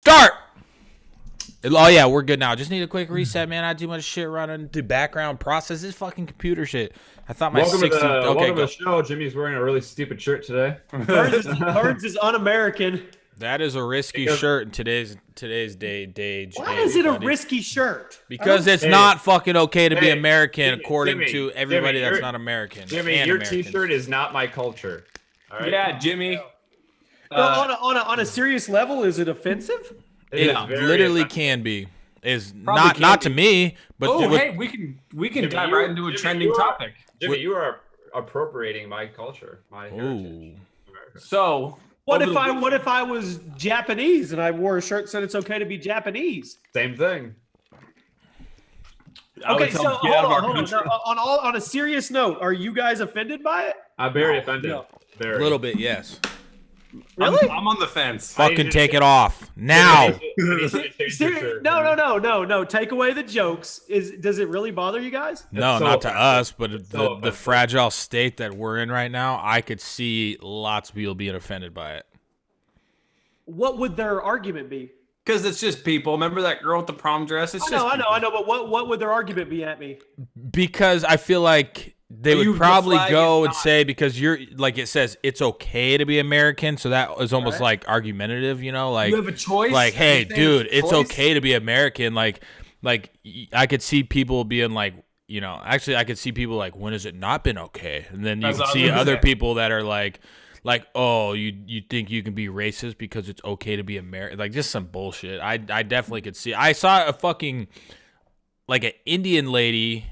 Start! Oh, yeah, we're good now. Just need a quick reset, man. I do much shit running. Do background process. This fucking computer shit. I thought my welcome 60... welcome to the show. Jimmy's wearing a really stupid shirt today. Burns is un-American. That is a risky shirt in today's day. Why is it a risky shirt? Because it's not fucking okay to be American, according to everybody that's not American. Jimmy, your T-shirt is not my culture. All right? Yeah, Jimmy. On a serious level, is it offensive? It literally can be. Is not to me, but hey, we can dive right into a trending topic. Jimmy, you are appropriating my culture, my heritage. So what if I was Japanese and I wore a shirt that said it's okay to be Japanese? Same thing. Okay, so hold on. No, on a serious note, are you guys offended by it? I'm very offended. No. Very. A little bit, yes. Really? I'm on the fence. Fucking take it off now. No. Take away the jokes. Does it really bother you guys? No, not to us, but the fragile state that we're in right now, I could see lots of people being offended by it. What would their argument be? Because it's just people. Remember that girl with the prom dress? I know. But what would their argument be at me? Because I feel like they would probably go and say, because you're like, it says it's okay to be American, so that is almost like argumentative, you know, like you have a choice. Like, hey, dude, it's okay to be American. Like I could see people being like, you know, actually I could see people like, when has it not been okay? And then you can see other people that are like, oh, you think you can be racist because it's okay to be American? Like, just some bullshit. I definitely could see. I saw a fucking like an Indian lady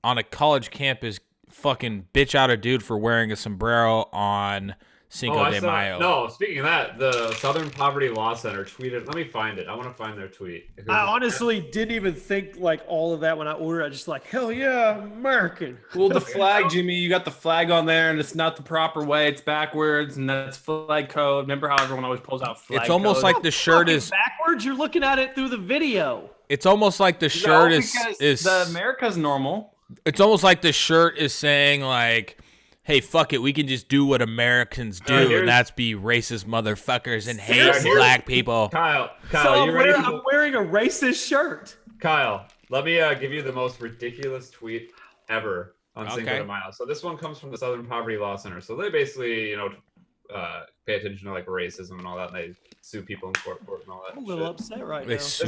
on a college campus fucking bitch out a dude for wearing a sombrero on Cinco de Mayo. No, speaking of that, the Southern Poverty Law Center tweeted. Let me find it. I want to find their tweet. I honestly didn't even think like all of that when I ordered. I just like, hell yeah, American. Well, the flag, Jimmy, you got the flag on there, and it's not the proper way. It's backwards, and that's flag code. Remember how everyone always pulls out flag It's almost code? like the shirt is backwards. You're looking at it through the video. It's almost like the shirt is the America's normal. It's almost like the shirt is saying like, hey, fuck it, we can just do what Americans do, and that's be racist motherfuckers and hate black people. Kyle, so I'm wearing a racist shirt. Kyle, let me give you the most ridiculous tweet ever on Cinco de Mayo. So this one comes from the Southern Poverty Law Center. So they basically, you know, pay attention to like racism and all that, and they sue people in court and all that. I'm a little upset right now. This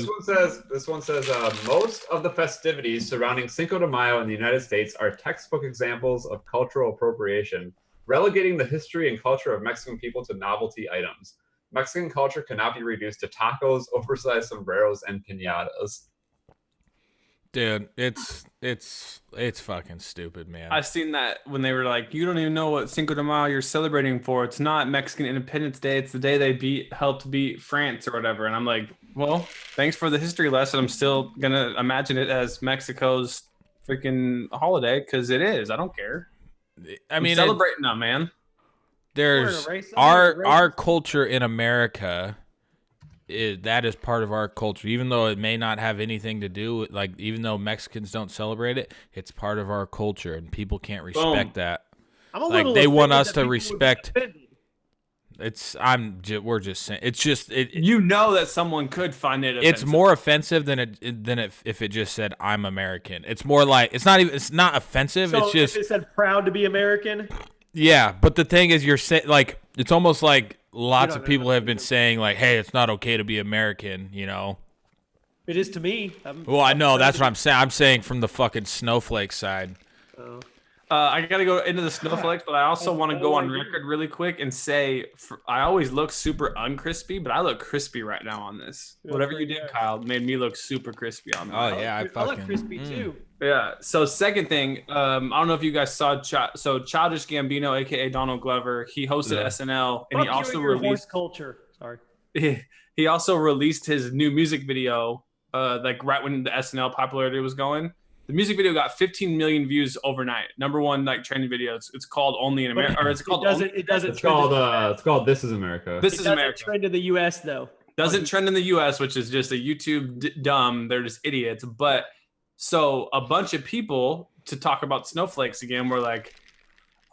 one says most of the festivities surrounding Cinco de Mayo in the United States are textbook examples of cultural appropriation, relegating the history and culture of Mexican people to novelty items. Mexican culture cannot be reduced to tacos, oversized sombreros, and piñatas. Dude, it's fucking stupid, man. I've seen that when they were like, you don't even know what Cinco de Mayo you're celebrating for. It's not Mexican Independence Day. It's the day they helped beat France or whatever. And I'm like, well, thanks for the history lesson. I'm still going to imagine it as Mexico's freaking holiday because it is. I don't care. I mean, I'm celebrating them, man. There's our culture in America. That is part of our culture, even though it may not have anything to do with, like, even though Mexicans don't celebrate it, it's part of our culture, and people can't respect that. Like, they want us to respect. We're just saying. It's just you know that someone could find it offensive. It's more offensive than if it just said I'm American. It's more like it's not offensive. So it's just if it said proud to be American. Yeah, but the thing is, you're saying like it's almost like. Lots of people have been saying, like, hey, it's not okay to be American, you know? It is to me. I know. That's what I'm saying. I'm saying from the fucking snowflake side. I got to go into the snowflakes, but I also want to go on record really quick and say I always look super uncrispy, but I look crispy right now on this. Whatever you did, Kyle, made me look super crispy on this. Oh, yeah. I look crispy, too. Yeah. So second thing, I don't know if you guys saw, Childish Gambino, a.k.a. Donald Glover, he hosted SNL, and he also released culture. Sorry. He also released his new music video, like right when the SNL popularity was going. The music video got 15 million views overnight. Number one, like trending video. It's called Only in America, or it's called. It's called This Is America. This is America. Trend in the U.S. though. Doesn't trend in the U.S., which is just a YouTube dumb. They're just idiots. But so a bunch of people to talk about snowflakes again were like,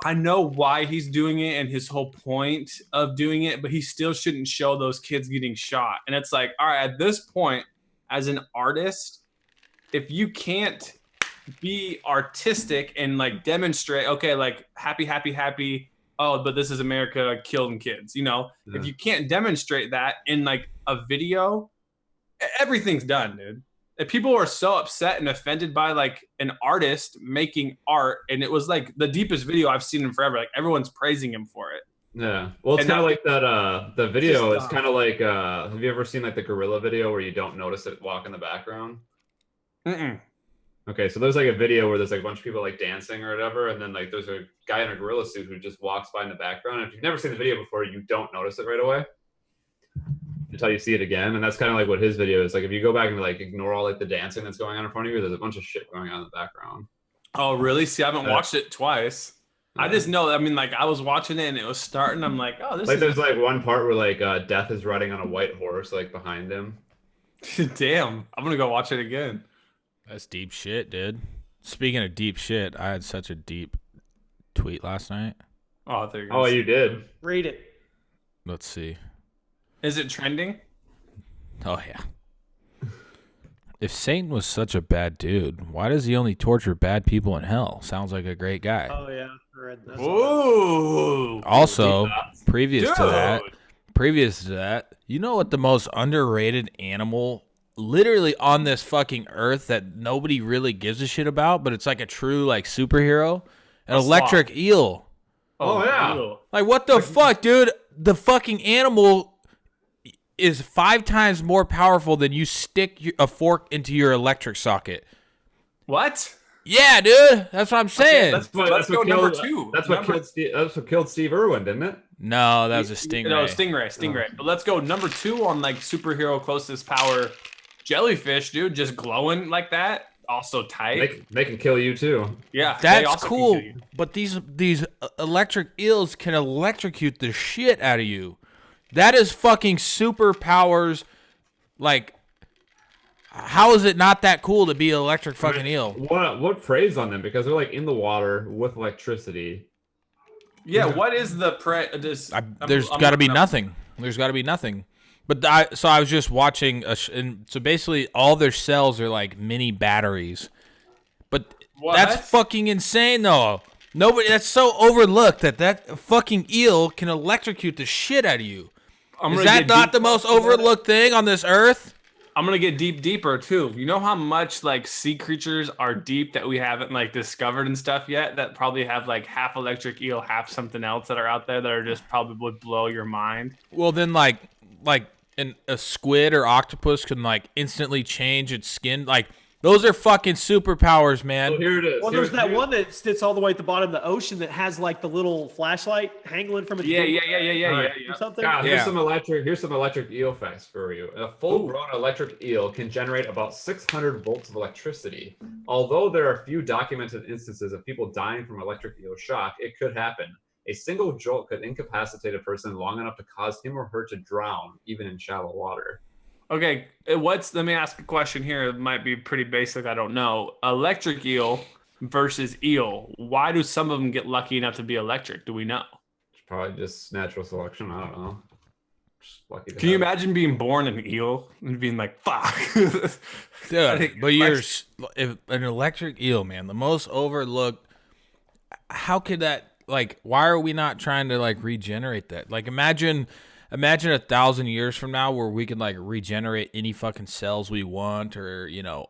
I know why he's doing it and his whole point of doing it, but he still shouldn't show those kids getting shot. And it's like, all right, at this point, as an artist, if you can't be artistic and like demonstrate, okay, like happy, oh, but this is America killing kids, you know? Yeah. If you can't demonstrate that in like a video, everything's done, dude. If people are so upset and offended by like an artist making art, and it was like the deepest video I've seen in forever, like everyone's praising him for it. Yeah. Well, it's And kind of like that, the video is Just, kind of like, have you ever seen like the gorilla video where you don't notice it walk in the background? Mm-mm. Okay, so there's like a video where there's like a bunch of people like dancing or whatever, and then like there's a guy in a gorilla suit who just walks by in the background. And if you've never seen the video before, you don't notice it right away until you see it again. And that's kind of like what his video is. Like if you go back and like ignore all like the dancing that's going on in front of you, there's a bunch of shit going on in the background. Oh, really? See, I haven't watched it twice. Yeah. I just know, I mean, like I was watching it and it was starting. I'm like, oh, this Like is there's like one part where like Death is riding on a white horse like behind him. damn. I'm gonna go watch it again. That's deep shit, dude. Speaking of deep shit, I had such a deep tweet last night. Oh, there you go. Oh, you did. Read it. Let's see. Is it trending? Oh, yeah. If Satan was such a bad dude, why does he only torture bad people in hell? Sounds like a great guy. Oh yeah, I read that. Ooh. Also, previous Dude. to that, you know what the most underrated animal literally on this fucking earth that nobody really gives a shit about, but it's like a true like superhero? An electric eel. Oh, yeah. ew. Like what the fuck, dude? The fucking animal is 5 times more powerful than you stick a fork into your electric socket. What? Yeah, dude. That's what I'm saying. Let's go number 2. That's what killed Steve Irwin, didn't it? No, that was a stingray. No, stingray. But let's go number 2 on like superhero closest power. Jellyfish, dude, just glowing like that. Also tight. They can kill you too. Yeah, they That's also can cool. kill you. But these electric eels can electrocute the shit out of you. That is fucking superpowers. Like, how is it not that cool to be an electric fucking eel? What preys on them? Because they're like in the water with electricity. Yeah, what is the There's got to be nothing. There's got to be nothing. But I was just watching, and so basically all their cells are like mini batteries. But that's fucking insane, though. That's so overlooked that fucking eel can electrocute the shit out of you. Is that not the most overlooked thing on this earth? I'm gonna get deeper too. You know how much like sea creatures are deep that we haven't like discovered and stuff yet? That probably have like half electric eel, half something else that are out there that are just probably would blow your mind. Well, then like a squid or octopus can like instantly change its skin. Like those are fucking superpowers, man. So here it is. Well, there's that one that sits all the way at the bottom of the ocean that has like the little flashlight hanging from its Yeah. or something. God, Yeah. Here's some electric eel facts for you. A full-grown electric eel can generate about 600 volts of electricity. Although there are few documented instances of people dying from electric eel shock, it could happen. A single jolt could incapacitate a person long enough to cause him or her to drown, even in shallow water. Okay, let me ask a question here. It might be pretty basic. I don't know. Electric eel versus eel. Why do some of them get lucky enough to be electric? Do we know? It's probably just natural selection. I don't know. Just lucky to Can you have it. imagine being born an eel and being like, fuck? Dude, but if an electric eel, man, the most overlooked. How could that? Like, why are we not trying to like regenerate that? Like, imagine 1,000 years from now where we can like regenerate any fucking cells we want, or you know,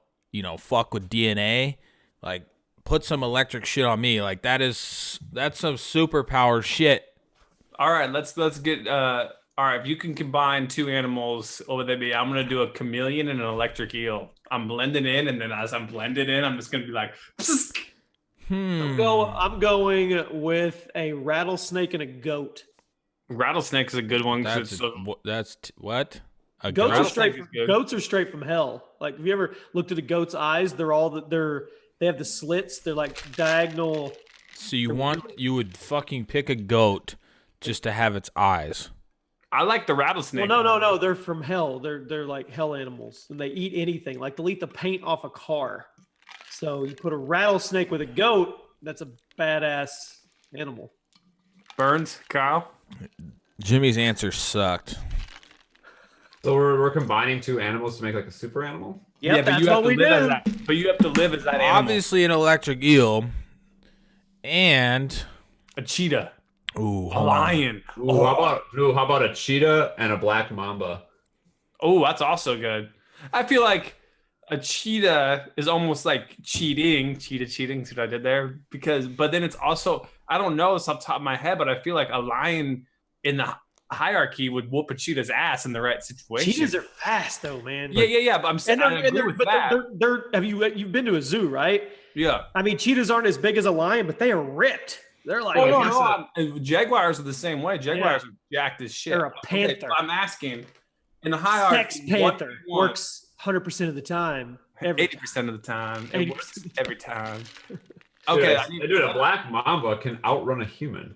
fuck with DNA. Like, put some electric shit on me. Like, that's some superpower shit. All right, let's get. All right, if you can combine 2 animals, what would they be? I'm gonna do a chameleon and an electric eel. I'm blending in, and then as I'm blended in, I'm just gonna be like. Psst. I'm going with a rattlesnake and a goat. Rattlesnake is a good one. What? A Goats goat? are straight from hell. Like, have you ever looked at a goat's eyes? They have the slits. They're like diagonal. So you would fucking pick a goat just to have its eyes? I like the rattlesnake. Well, no. They're from hell. They're like hell animals, and they eat anything. Like they'll eat the paint off a car. So you put a rattlesnake with a goat. That's a badass animal. Burns, Kyle. Jimmy's answer sucked. So we're combining 2 animals to make like a super animal. Yep, Yeah, but that's you have what to we live as do. that. But you have to live as that animal. Obviously, an electric eel, and A cheetah. ooh, A hold on. lion. Ooh, how about a cheetah and a black mamba? Oh, that's also good. I feel like a cheetah is almost like cheating. Cheating. See what I did there? But then it's also, I don't know, it's off the top of my head, but I feel like a lion in the hierarchy would whoop a cheetah's ass in the right situation. Cheetahs are fast though, man. Yeah. But I'm saying I agree with that. You've been to a zoo, right? Yeah. I mean, cheetahs aren't as big as a lion, but they are ripped. They're like Jaguars are the same way. Jaguars are jacked as shit. They're a panther. Okay, I'm asking, in the hierarchy, sex panther works 100% of the time. 80% of the time. It works every time. Okay, Okay. dude, a black mamba can outrun a human.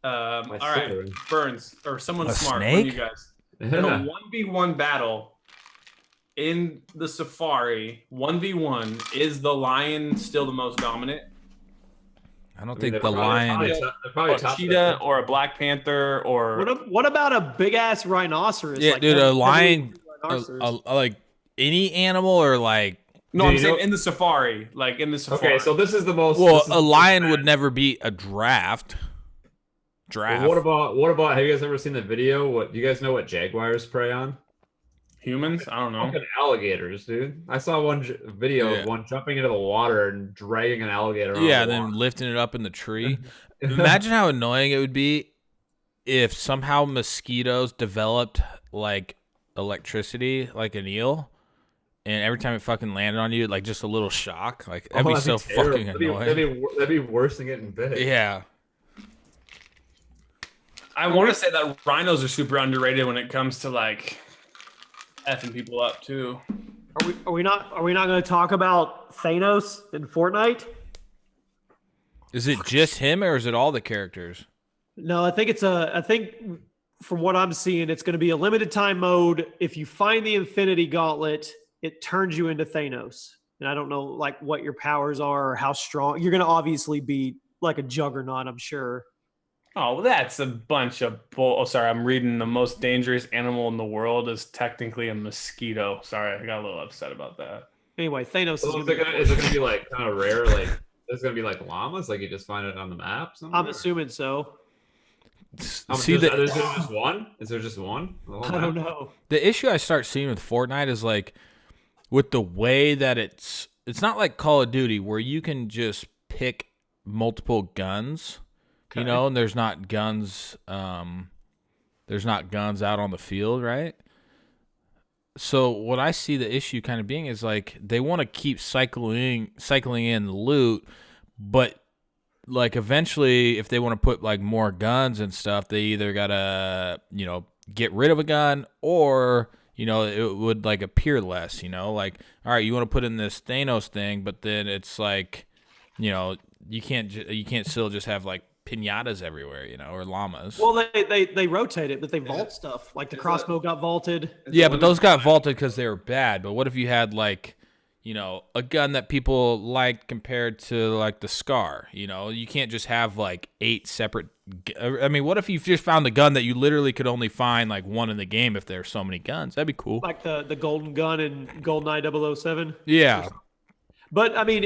All right, Burns or someone A smart. snake? One of you guys. In a 1v1 battle in the safari, 1v1, is the lion still the most dominant? I don't think the lion. Probably A cheetah or a black panther or What about a big ass rhinoceros? Yeah, like dude, a lion, rhinoceros? like any animal, or like. no? I'm saying in the safari, like in the safari. Okay, so this is the most. Well, a lion would never beat a draft. Well, what about? Have you guys ever seen the video? Do you guys know what jaguars prey on? Humans? I don't know. Fucking alligators, dude. I saw one video of one jumping into the water and dragging an alligator. Yeah, then lifting it up in the tree. Imagine how annoying it would be if somehow mosquitoes developed like electricity, like an eel, and every time it fucking landed on you, like just a little shock. Like that'd be so fucking annoying. That'd be worse than getting bit. Yeah. I want to say that rhinos are super underrated when it comes to like effing people up too. Are we not going to talk about Thanos in Fortnite? Is it just him, or is it all the characters? No, I think from what I'm seeing, it's going to be a limited time mode. If you find the Infinity Gauntlet, it turns you into Thanos. And I don't know like what your powers are or how strong. You're going to obviously be like a juggernaut, I'm sure. Oh, well, that's a bunch of bull. Oh, sorry. I'm reading the most dangerous animal in the world is technically a mosquito. Sorry, I got a little upset about that. Anyway, Thanos is it going to be like kind of rare? Like, it's going to be like llamas? Like you just find it on the map somewhere? I'm assuming so. Is there just one? Is there just one? I don't know. The issue I start seeing with Fortnite is like with the way that it's not like Call of Duty where you can just pick multiple guns. You know, and there's not guns out on the field, right? So what I see the issue kind of being is like they want to keep cycling in the loot, but like eventually if they want to put like more guns and stuff, they either gotta, get rid of a gun or, it would like appear less, like, all right, you want to put in this Thanos thing, but then it's like, you can't still just have like piñatas everywhere, or llamas. Well, they rotate it, but they vault stuff. Like the crossbow got vaulted. Yeah, but those got vaulted because they were bad. But what if you had like, a gun that people liked compared to like the Scar? You can't just have like 8 separate. I mean, what if you just found the gun that you literally could only find like one in the game if there's so many guns? That'd be cool. Like the golden gun in GoldenEye 007. Yeah. But I mean,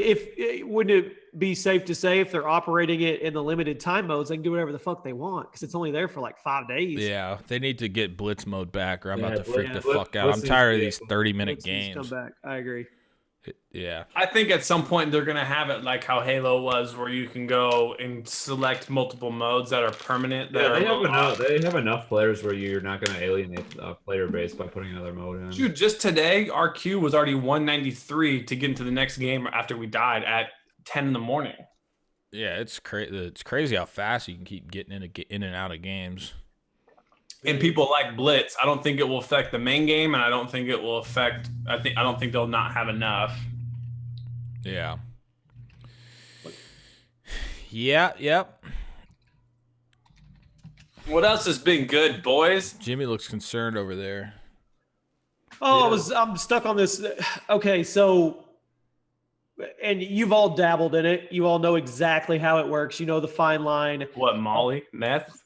wouldn't it be safe to say if they're operating it in the limited time modes, they can do whatever the fuck they want because it's only there for like 5 days. Yeah, they need to get Blitz mode back, or I'm about to freak the fuck out. I'm tired of these 30-minute games. Come back. I agree. Yeah, I think at some point they're gonna have it like how Halo was, where you can go and select multiple modes that are permanent. They have enough players where you're not gonna alienate the player base by putting another mode in. Dude, just today, our queue was already 193 to get into the next game after we died at 10 in the morning. Yeah, it's crazy. It's crazy how fast you can keep getting in and out of games. And people like Blitz. I don't think it will affect the main game, and I don't think it will affect. I don't think they'll not have enough. Yeah. Yeah. Yep. What else has been good, boys? Jimmy looks concerned over there. Oh, yeah. I'm stuck on this. Okay, so And you've all dabbled in it. You all know exactly how it works. You know the fine line. What, Molly? Meth?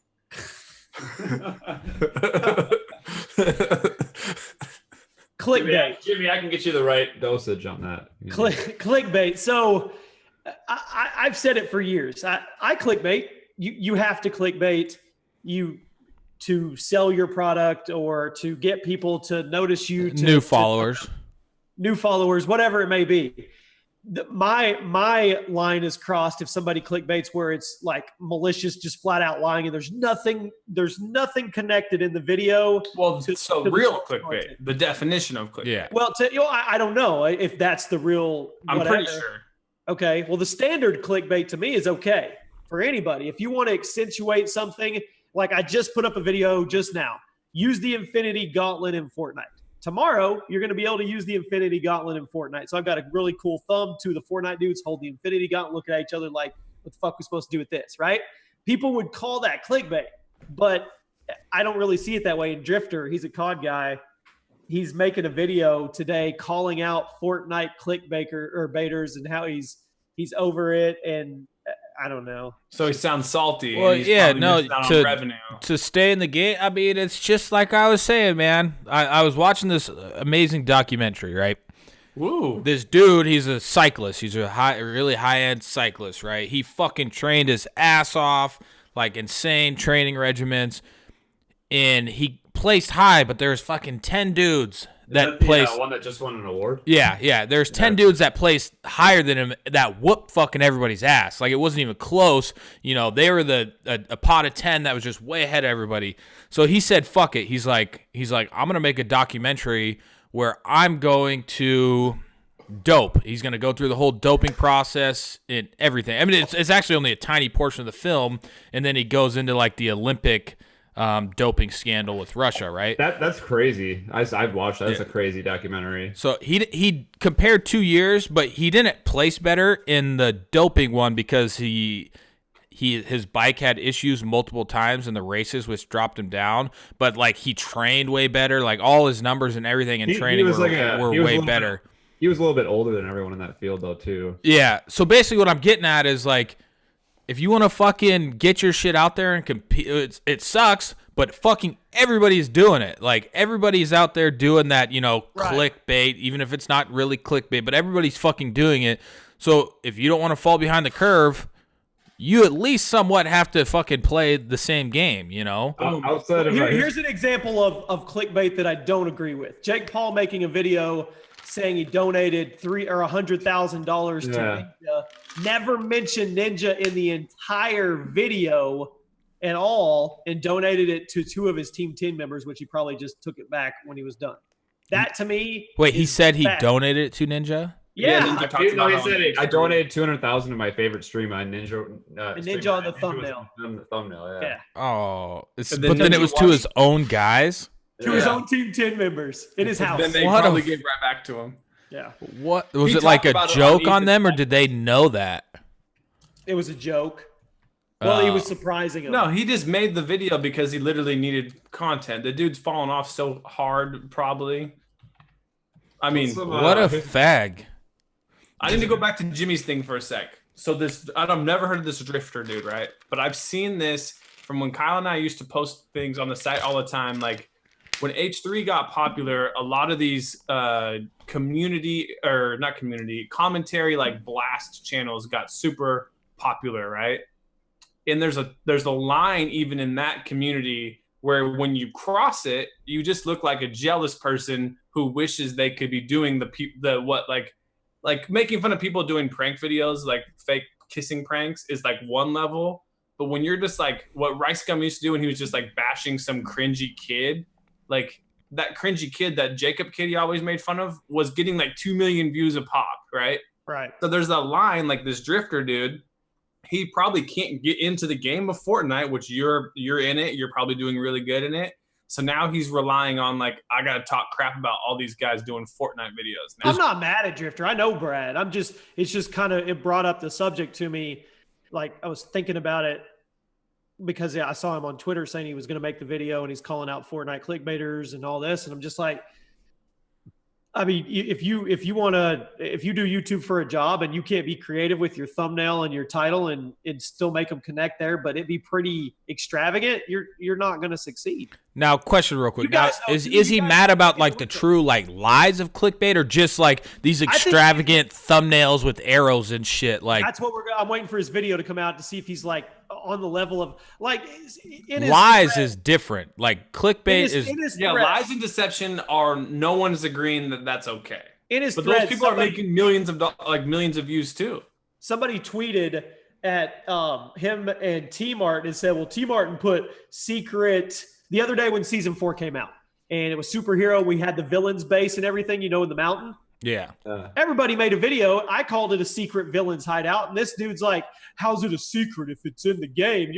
Clickbait. Jimmy, I can get you the right dosage on that. Clickbait. So I've said it for years. I clickbait. You have to clickbait to sell your product or to get people to notice you. New followers, whatever it may be. My line is crossed if somebody clickbaits where it's like malicious, just flat out lying, and there's nothing connected in the video. Well, so real clickbait, the definition of clickbait. Yeah. Well, I don't know if that's the real. I'm pretty sure. Okay. Well, the standard clickbait to me is okay for anybody. If you want to accentuate something, like I just put up a video just now, use the Infinity Gauntlet in Fortnite. Tomorrow, you're going to be able to use the Infinity Gauntlet in Fortnite. So I've got a really cool thumb to the Fortnite dudes hold the Infinity Gauntlet, looking at each other like, what the fuck are we supposed to do with this, right? People would call that clickbait, but I don't really see it that way. And Drifter, he's a COD guy. He's making a video today calling out Fortnite baiters and how he's over it, and I don't know. So he sounds salty. Well, yeah, no, revenue. To stay in the game, I mean, it's just like I was saying, man. I was watching this amazing documentary, right? Woo. This dude, he's a cyclist. He's a really high-end cyclist, right? He fucking trained his ass off, like insane training regimens, and he placed high, but there's fucking 10 dudes that placed. One that just won an award. Yeah. There's 10 dudes that placed higher than him that whooped fucking everybody's ass. Like, it wasn't even close. You know, they were a pot of 10 that was just way ahead of everybody. So he said, "Fuck it." He's like, I'm gonna make a documentary where I'm going to dope. He's gonna go through the whole doping process and everything. I mean, it's actually only a tiny portion of the film, and then he goes into like the Olympic doping scandal with Russia, right? That's crazy. I've watched that. That's a crazy documentary. So he compared 2 years, but he didn't place better in the doping one because his bike had issues multiple times in the races, which dropped him down. But like he trained way better, like all his numbers and everything in training were way better. He was a little bit older than everyone in that field, though, too. Yeah. So basically, what I'm getting at is like, if you want to fucking get your shit out there and compete, it sucks, but fucking everybody's doing it. Like, everybody's out there doing that, clickbait, even if it's not really clickbait, but everybody's fucking doing it. So if you don't want to fall behind the curve, you at least somewhat have to fucking play the same game, Outside of here's an example of clickbait that I don't agree with. Jake Paul making a video saying he donated $300,000 or $100,000 to Ninja. Never mentioned Ninja in the entire video at all, and donated it to 2 of his Team 10 members, which he probably just took it back when he was done. That to me. Wait, he said he donated it to Ninja? Yeah. He said I donated $200,000 to my favorite streamer on Ninja. Ninja on the thumbnail. On the thumbnail, yeah. Oh, but then it was to his own guys. To his own Team 10 members in his house. Then they probably gave right back to him. Yeah. What was it, like a joke on them, or did they know that? It was a joke. Well, he was surprising him. No, he just made the video because he literally needed content. The dude's fallen off so hard, probably. I mean, what a fag. I need to go back to Jimmy's thing for a sec. So I've never heard of this Drifter dude, right? But I've seen this from when Kyle and I used to post things on the site all the time. Like when H3 got popular, a lot of these commentary, like blast channels got super popular, right? And there's a line even in that community where when you cross it, you just look like a jealous person who wishes they could be doing like making fun of people doing prank videos, like fake kissing pranks is like one level. But when you're just like what Rice Gum used to do when he was just like bashing some cringy kid, like that cringy kid, that Jacob kid he always made fun of, was getting like 2 million views a pop, right? Right. So there's a line like this Drifter dude. He probably can't get into the game of Fortnite, which you're in it. You're probably doing really good in it. So now he's relying on like, I got to talk crap about all these guys doing Fortnite videos. Now, I'm not mad at Drifter. I know Brad. It's just kind of, it brought up the subject to me. Like I was thinking about it because I saw him on Twitter saying he was going to make the video and he's calling out Fortnite clickbaiters and all this. And I'm just like, I mean, if you do YouTube for a job and you can't be creative with your thumbnail and your title and still make them connect there, but it'd be pretty extravagant, you're not going to succeed. Now, question real quick. Now, is he mad about like the true like lies of clickbait, or just like these extravagant thumbnails with arrows and shit? Like that's what I'm waiting for his video to come out to see if he's like on the level of like lies is different. Like clickbait is lies and deception are no one's agreeing that that's okay. But those people are making millions of views too. Somebody tweeted at him and T Martin and said, well, T Martin put secret the other day when season 4 came out, and it was superhero. We had the villains base and everything, in the mountain. Yeah. Everybody made a video. I called it a secret villains hideout. And this dude's like, how's it a secret if it's in the game?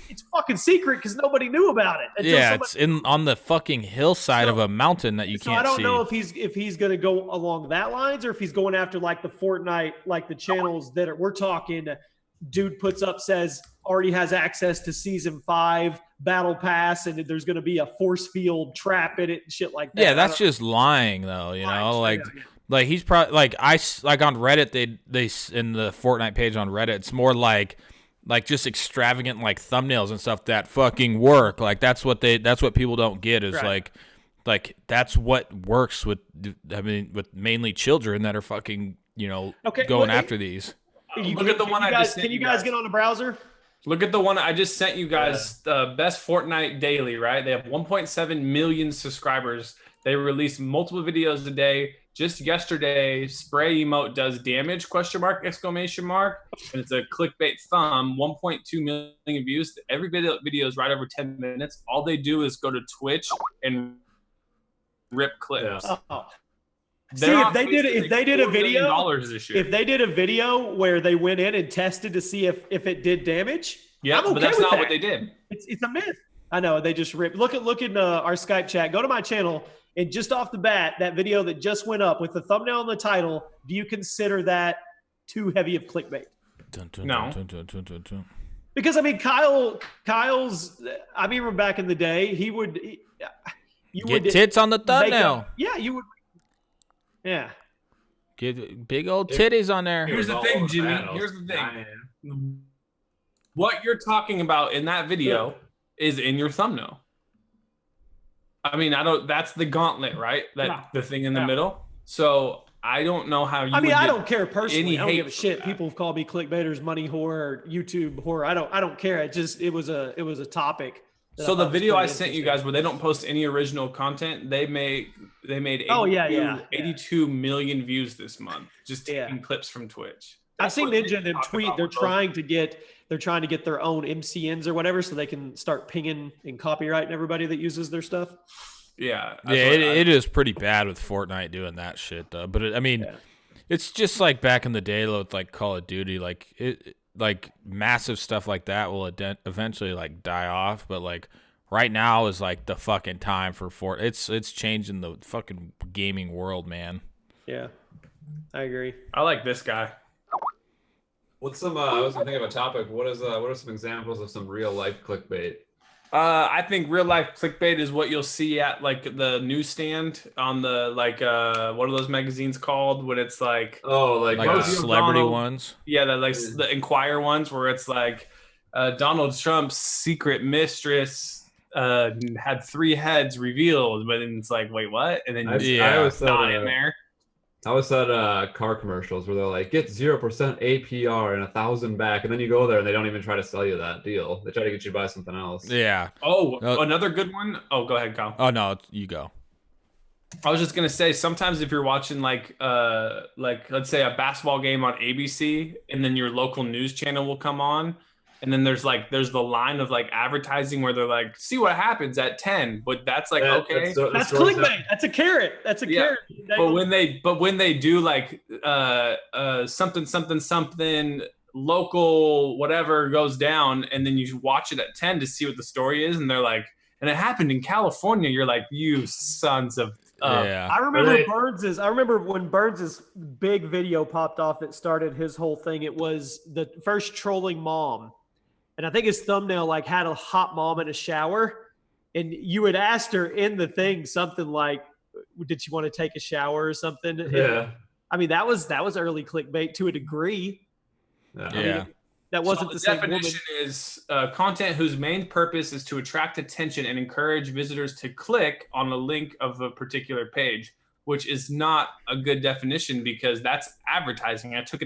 It's fucking secret because nobody knew about it. It's on the fucking hillside of a mountain that you can't see. I don't know if he's going to go along that lines, or if he's going after like the Fortnite, like the channels that we're talking. Dude puts up, says already has access to season 5 battle pass, and there's going to be a force field trap in it and shit like that. Yeah, that's just lying though, Like he's probably like on Reddit they in the Fortnite page on Reddit, it's more like just extravagant like thumbnails and stuff that fucking work. Like that's what people don't get is like that's what works with mainly children that are fucking going after these. Look at the one I just sent you. Can you guys get on the browser? Look at the one I just sent you guys. The best Fortnite daily, right? They have 1.7 million subscribers. They release multiple videos a day. Just yesterday, spray emote does damage, ? Exclamation mark. And it's a clickbait thumb, 1.2 million views. Every video is right over 10 minutes. All they do is go to Twitch and rip clips. Yeah. Oh. See, if they did a video where they went in and tested to see if it did damage. Yeah, but that's not what they did. It's a myth. I know, they just ripped. Look in our Skype chat. Go to my channel. And just off the bat, that video that just went up with the thumbnail and the title, do you consider that too heavy of clickbait? No. Because, Kyle's, I remember back in the day, you would get tits on the thumbnail. You would. Yeah. Get big old titties on there. Here's the thing, Jimmy. Here's the thing. What you're talking about in that video is in your thumbnail. That's the gauntlet, right? The thing in the middle. So I don't know how you. I don't care personally. I don't give a shit. People have called me clickbaiters, money whore, or YouTube whore. I don't care. It was a topic. So the video I sent you guys, where they don't post any original content, they made 82 million views this month, just taking clips from Twitch. I've seen Ninja and them tweet. They're trying to get their own MCNs or whatever, so they can start pinging and copyrighting everybody that uses their stuff. Yeah, it is pretty bad with Fortnite doing that shit though. But it's just like back in the day with like Call of Duty, like massive stuff like that will eventually like die off. But like right now is like the fucking time for Fortnite. It's changing the fucking gaming world, man. Yeah, I agree. I like this guy. What's some? I was thinking of a topic. What are some examples of some real life clickbait? I think real life clickbait is what you'll see at like the newsstand on the what are those magazines called when it's like the celebrity ones? Yeah, the Inquirer ones where it's like Donald Trump's secret mistress had 3 heads revealed, but then it's like, wait, what? And then I always not in there. I always said car commercials where they're like, get 0% APR and 1,000 back, and then you go there and they don't even try to sell you that deal. They try to get you to buy something else. Yeah. Oh, another good one. Oh, go ahead, Kyle. Oh no, you go. I was just gonna say, sometimes if you're watching like let's say a basketball game on ABC, and then your local news channel will come on, and then there's the line of like advertising where they're like, see what happens at 10, but that's like, okay, that's clickbait. That's a carrot. That's a carrot. But when they do like something local whatever goes down, and then you watch it at 10 to see what the story is, and they're like, and it happened in California, you're like, you sons of I remember when Burns's big video popped off that started his whole thing. It was the first trolling mom. And I think his thumbnail like had a hot mom in a shower, and you had asked her in the thing something like, did she want to take a shower or something? Yeah. I mean, that was early clickbait to a degree. Yeah. I mean, that wasn't the same definition woman. is content whose main purpose is to attract attention and encourage visitors to click on the link of a particular page, which is not a good definition because that's advertising. I took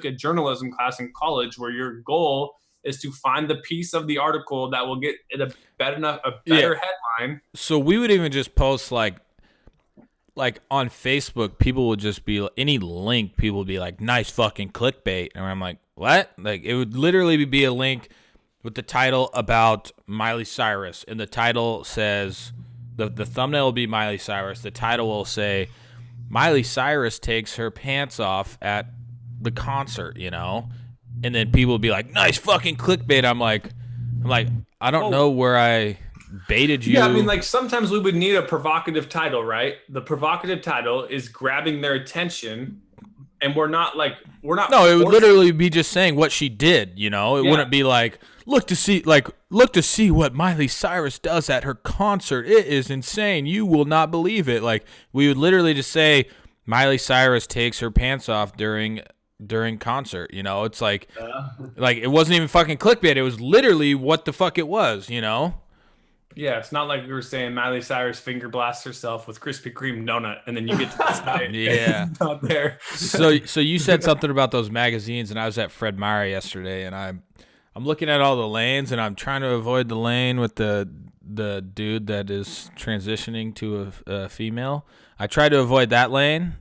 a journalism class in college where your goal is to find the piece of the article that will get it a better headline. So we would even just post like on Facebook, people would just be any link. People would be like, "Nice fucking clickbait," and I'm like, "What?" Like it would literally be a link with the title about Miley Cyrus, and the title says the thumbnail will be Miley Cyrus. The title will say, "Miley Cyrus takes her pants off at the concert," you know, and then people would be like, "Nice fucking clickbait." I'm like, I don't know where I baited you. Yeah, I mean, like sometimes we would need a provocative title, right? The provocative title is grabbing their attention, and we're not. No, it would literally be just saying what she did. You know, it wouldn't be like look to see what Miley Cyrus does at her concert. It is insane. You will not believe it. Like we would literally just say Miley Cyrus takes her pants off during concert. You know, it's like it wasn't even fucking clickbait. It was literally what the fuck it was. You know. Yeah, it's not like we were saying Miley Cyrus finger blasts herself with Krispy Kreme donut, and then you get to the side. Yeah, it's not there. So you said something about those magazines, and I was at Fred Meyer yesterday, and I'm looking at all the lanes, and I'm trying to avoid the lane with the dude that is transitioning to a female. I tried to avoid that lane.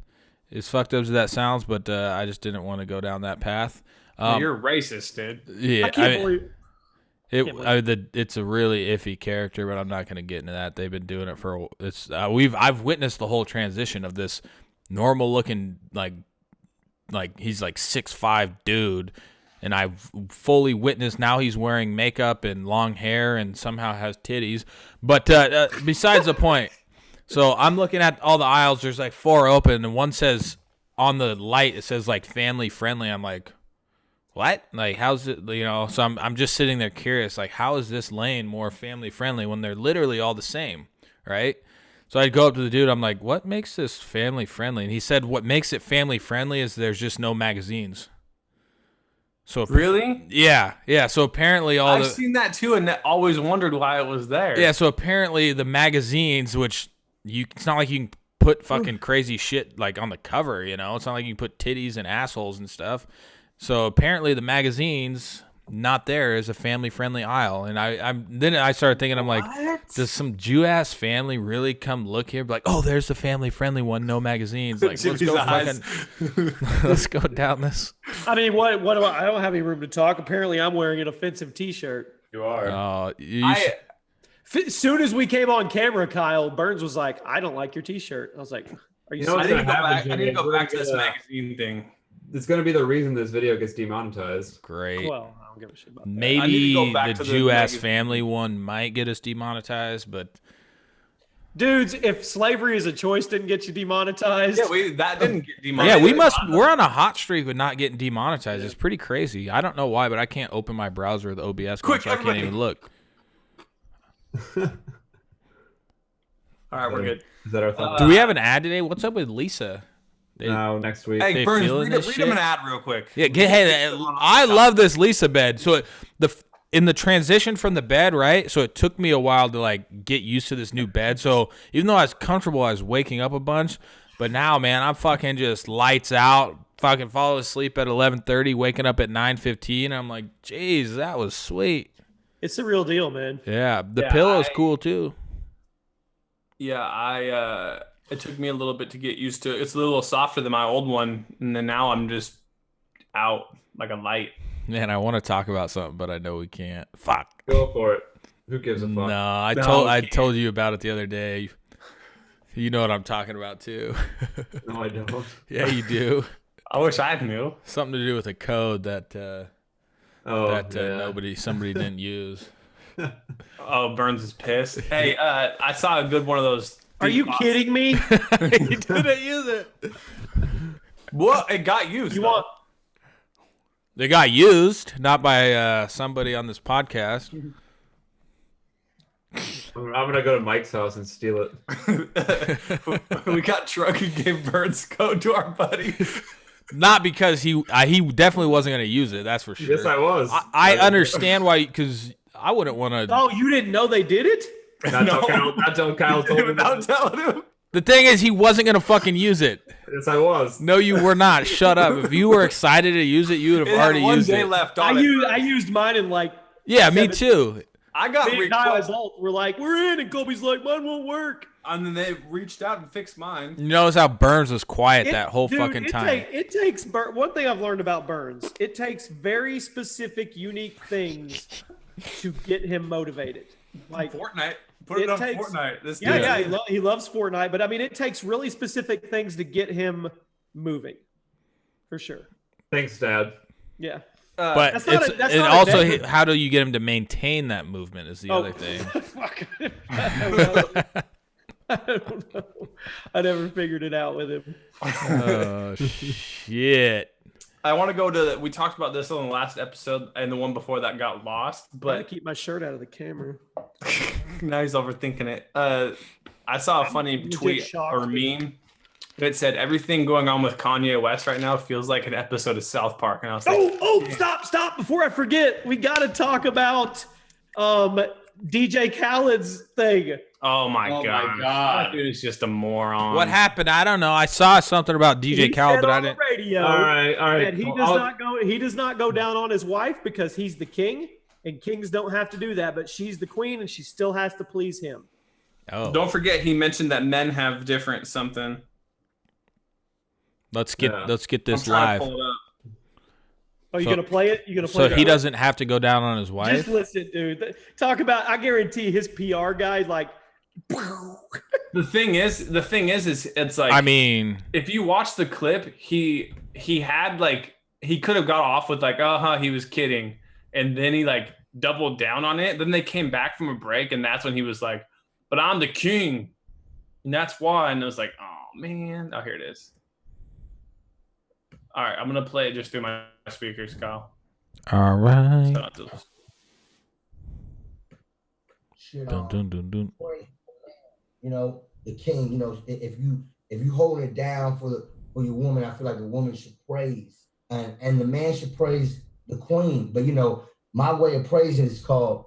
As fucked up as that sounds, but I just didn't want to go down that path. You're racist, dude. Yeah, I can't believe. It's a really iffy character, but I'm not going to get into that. They've been doing it for I've witnessed the whole transition of this normal looking like he's like 6'5" dude, and I've fully witnessed now he's wearing makeup and long hair and somehow has titties. But besides the point, so I'm looking at all the aisles. There's like 4 open, and one says on the light it says like family friendly. I'm like, what? Like, how's it, you know? So I'm just sitting there curious, like, how is this lane more family friendly when they're literally all the same, right? So I'd go up to the dude, I'm like, what makes this family friendly? And he said, what makes it family friendly is there's just no magazines. So really? Yeah. So apparently I've seen that too, and always wondered why it was there. Yeah. So apparently the magazines, which it's not like you can put fucking crazy shit like on the cover, you know? It's not like you can put titties and assholes and stuff. So apparently the magazines not there is a family-friendly aisle, and then I started thinking, I'm like, does some Jew-ass family really come look here? Be like, oh, there's the family-friendly one, no magazines. Like, let's go down this. I mean, what do I don't have any room to talk. Apparently, I'm wearing an offensive T-shirt. You are. As soon as we came on camera, Kyle Burns was like, I don't like your T-shirt. I was like, are you? I need to go back to this magazine thing. It's going to be the reason this video gets demonetized. Great. Well, I don't give a shit about that. Maybe the Jew-ass family one might get us demonetized, but... Dudes, if slavery is a choice didn't get you demonetized... Yeah, that didn't get demonetized. Yeah, we're on a hot streak with not getting demonetized. It's pretty crazy. I don't know why, but I can't open my browser with OBS. Quick, so I can't even look. All right, we're good. Is that our thought? Do we have an ad today? What's up with Lisa? No, next week. Hey, Burns, read him an ad real quick. Yeah, I love this Lisa bed. So in the transition from the bed, right? So it took me a while to like get used to this new bed. So even though I was comfortable, I was waking up a bunch. But now, man, I'm fucking just lights out. Fucking fall asleep at 11:30, waking up at 9:15. I'm like, geez, that was sweet. It's the real deal, man. Yeah, the pillow's cool too. Yeah, it took me a little bit to get used to it. It's a little softer than my old one, and then now I'm just out like a light. Man, I want to talk about something, but I know we can't. Fuck. Go for it. Who gives a fuck? No, I told you about it the other day. You know what I'm talking about too. No, I don't. Yeah, you do. I wish I knew. Something to do with a code that somebody didn't use. Oh, Burns is pissed. Hey, I saw a good one of those. Are you kidding me? He didn't use it. What? It got used. They got used, not by somebody on this podcast. I'm gonna go to Mike's house and steal it. We got drunk and gave Burns code to our buddy. Not because he definitely wasn't going to use it. That's for sure. Yes, I was. I understand why, because I wouldn't want to. Oh, you didn't know they did it? Not until Kyle told me. Without telling him. The thing is, he wasn't going to fucking use it. Yes, I was. No, you were not. Shut up. If you were excited to use it, you would have already used it. Left I on used mine in like. Yeah, me too. I got Me and Kyle requests, both were like, we're in, and Kobe's like, mine won't work. and then they reached out and fixed mine. You notice how Burns was quiet that whole fucking time. It takes one thing I've learned about Burns. It takes very specific, unique things to get him motivated. Like Fortnite. Put it on takes, Fortnite. This yeah, he loves Fortnite, but I mean, it takes really specific things to get him moving, for sure. Thanks, Dad. Yeah. But how do you get him to maintain that movement is the other thing. Fuck. I don't know. I never figured it out with him. Oh, shit. I want to go to. We talked about this on the last episode, and the one before that got lost. I gotta But keep my shirt out of the camera. now he's overthinking it. I saw a funny tweet or meme that said everything going on with Kanye West right now feels like an episode of South Park, and I was like, Stop! Before I forget, we got to talk about DJ Khaled's thing. Oh my god, that dude is just a moron. What happened? I don't know. I saw something about DJ Khaled, but I didn't. Radio all right. that he does not go down on his wife because he's the king, and kings don't have to do that. But she's the queen, and she still has to please him. Oh, Don't forget, he mentioned that men have different something. let's get this I'm trying live. to pull it up. Oh, you gonna play it? You gonna play So it? he doesn't have to go down on his wife. Just listen, dude. Talk about. I guarantee his PR guy like. The thing is, it's like. I mean, if you watch the clip, he had like he could have got off with like, he was kidding, and then he like doubled down on it. Then they came back from a break, and that's when he was like, "But I'm the king," and that's why. And it was like, "Oh man, oh here it is." All right, I'm gonna play it just through my speakers, Kyle. all right. Shit, Dun, dun, dun. you know, the king, you know, if you hold it down for your woman, I feel like the woman should praise and the man should praise the queen. But you know, my way of praising is called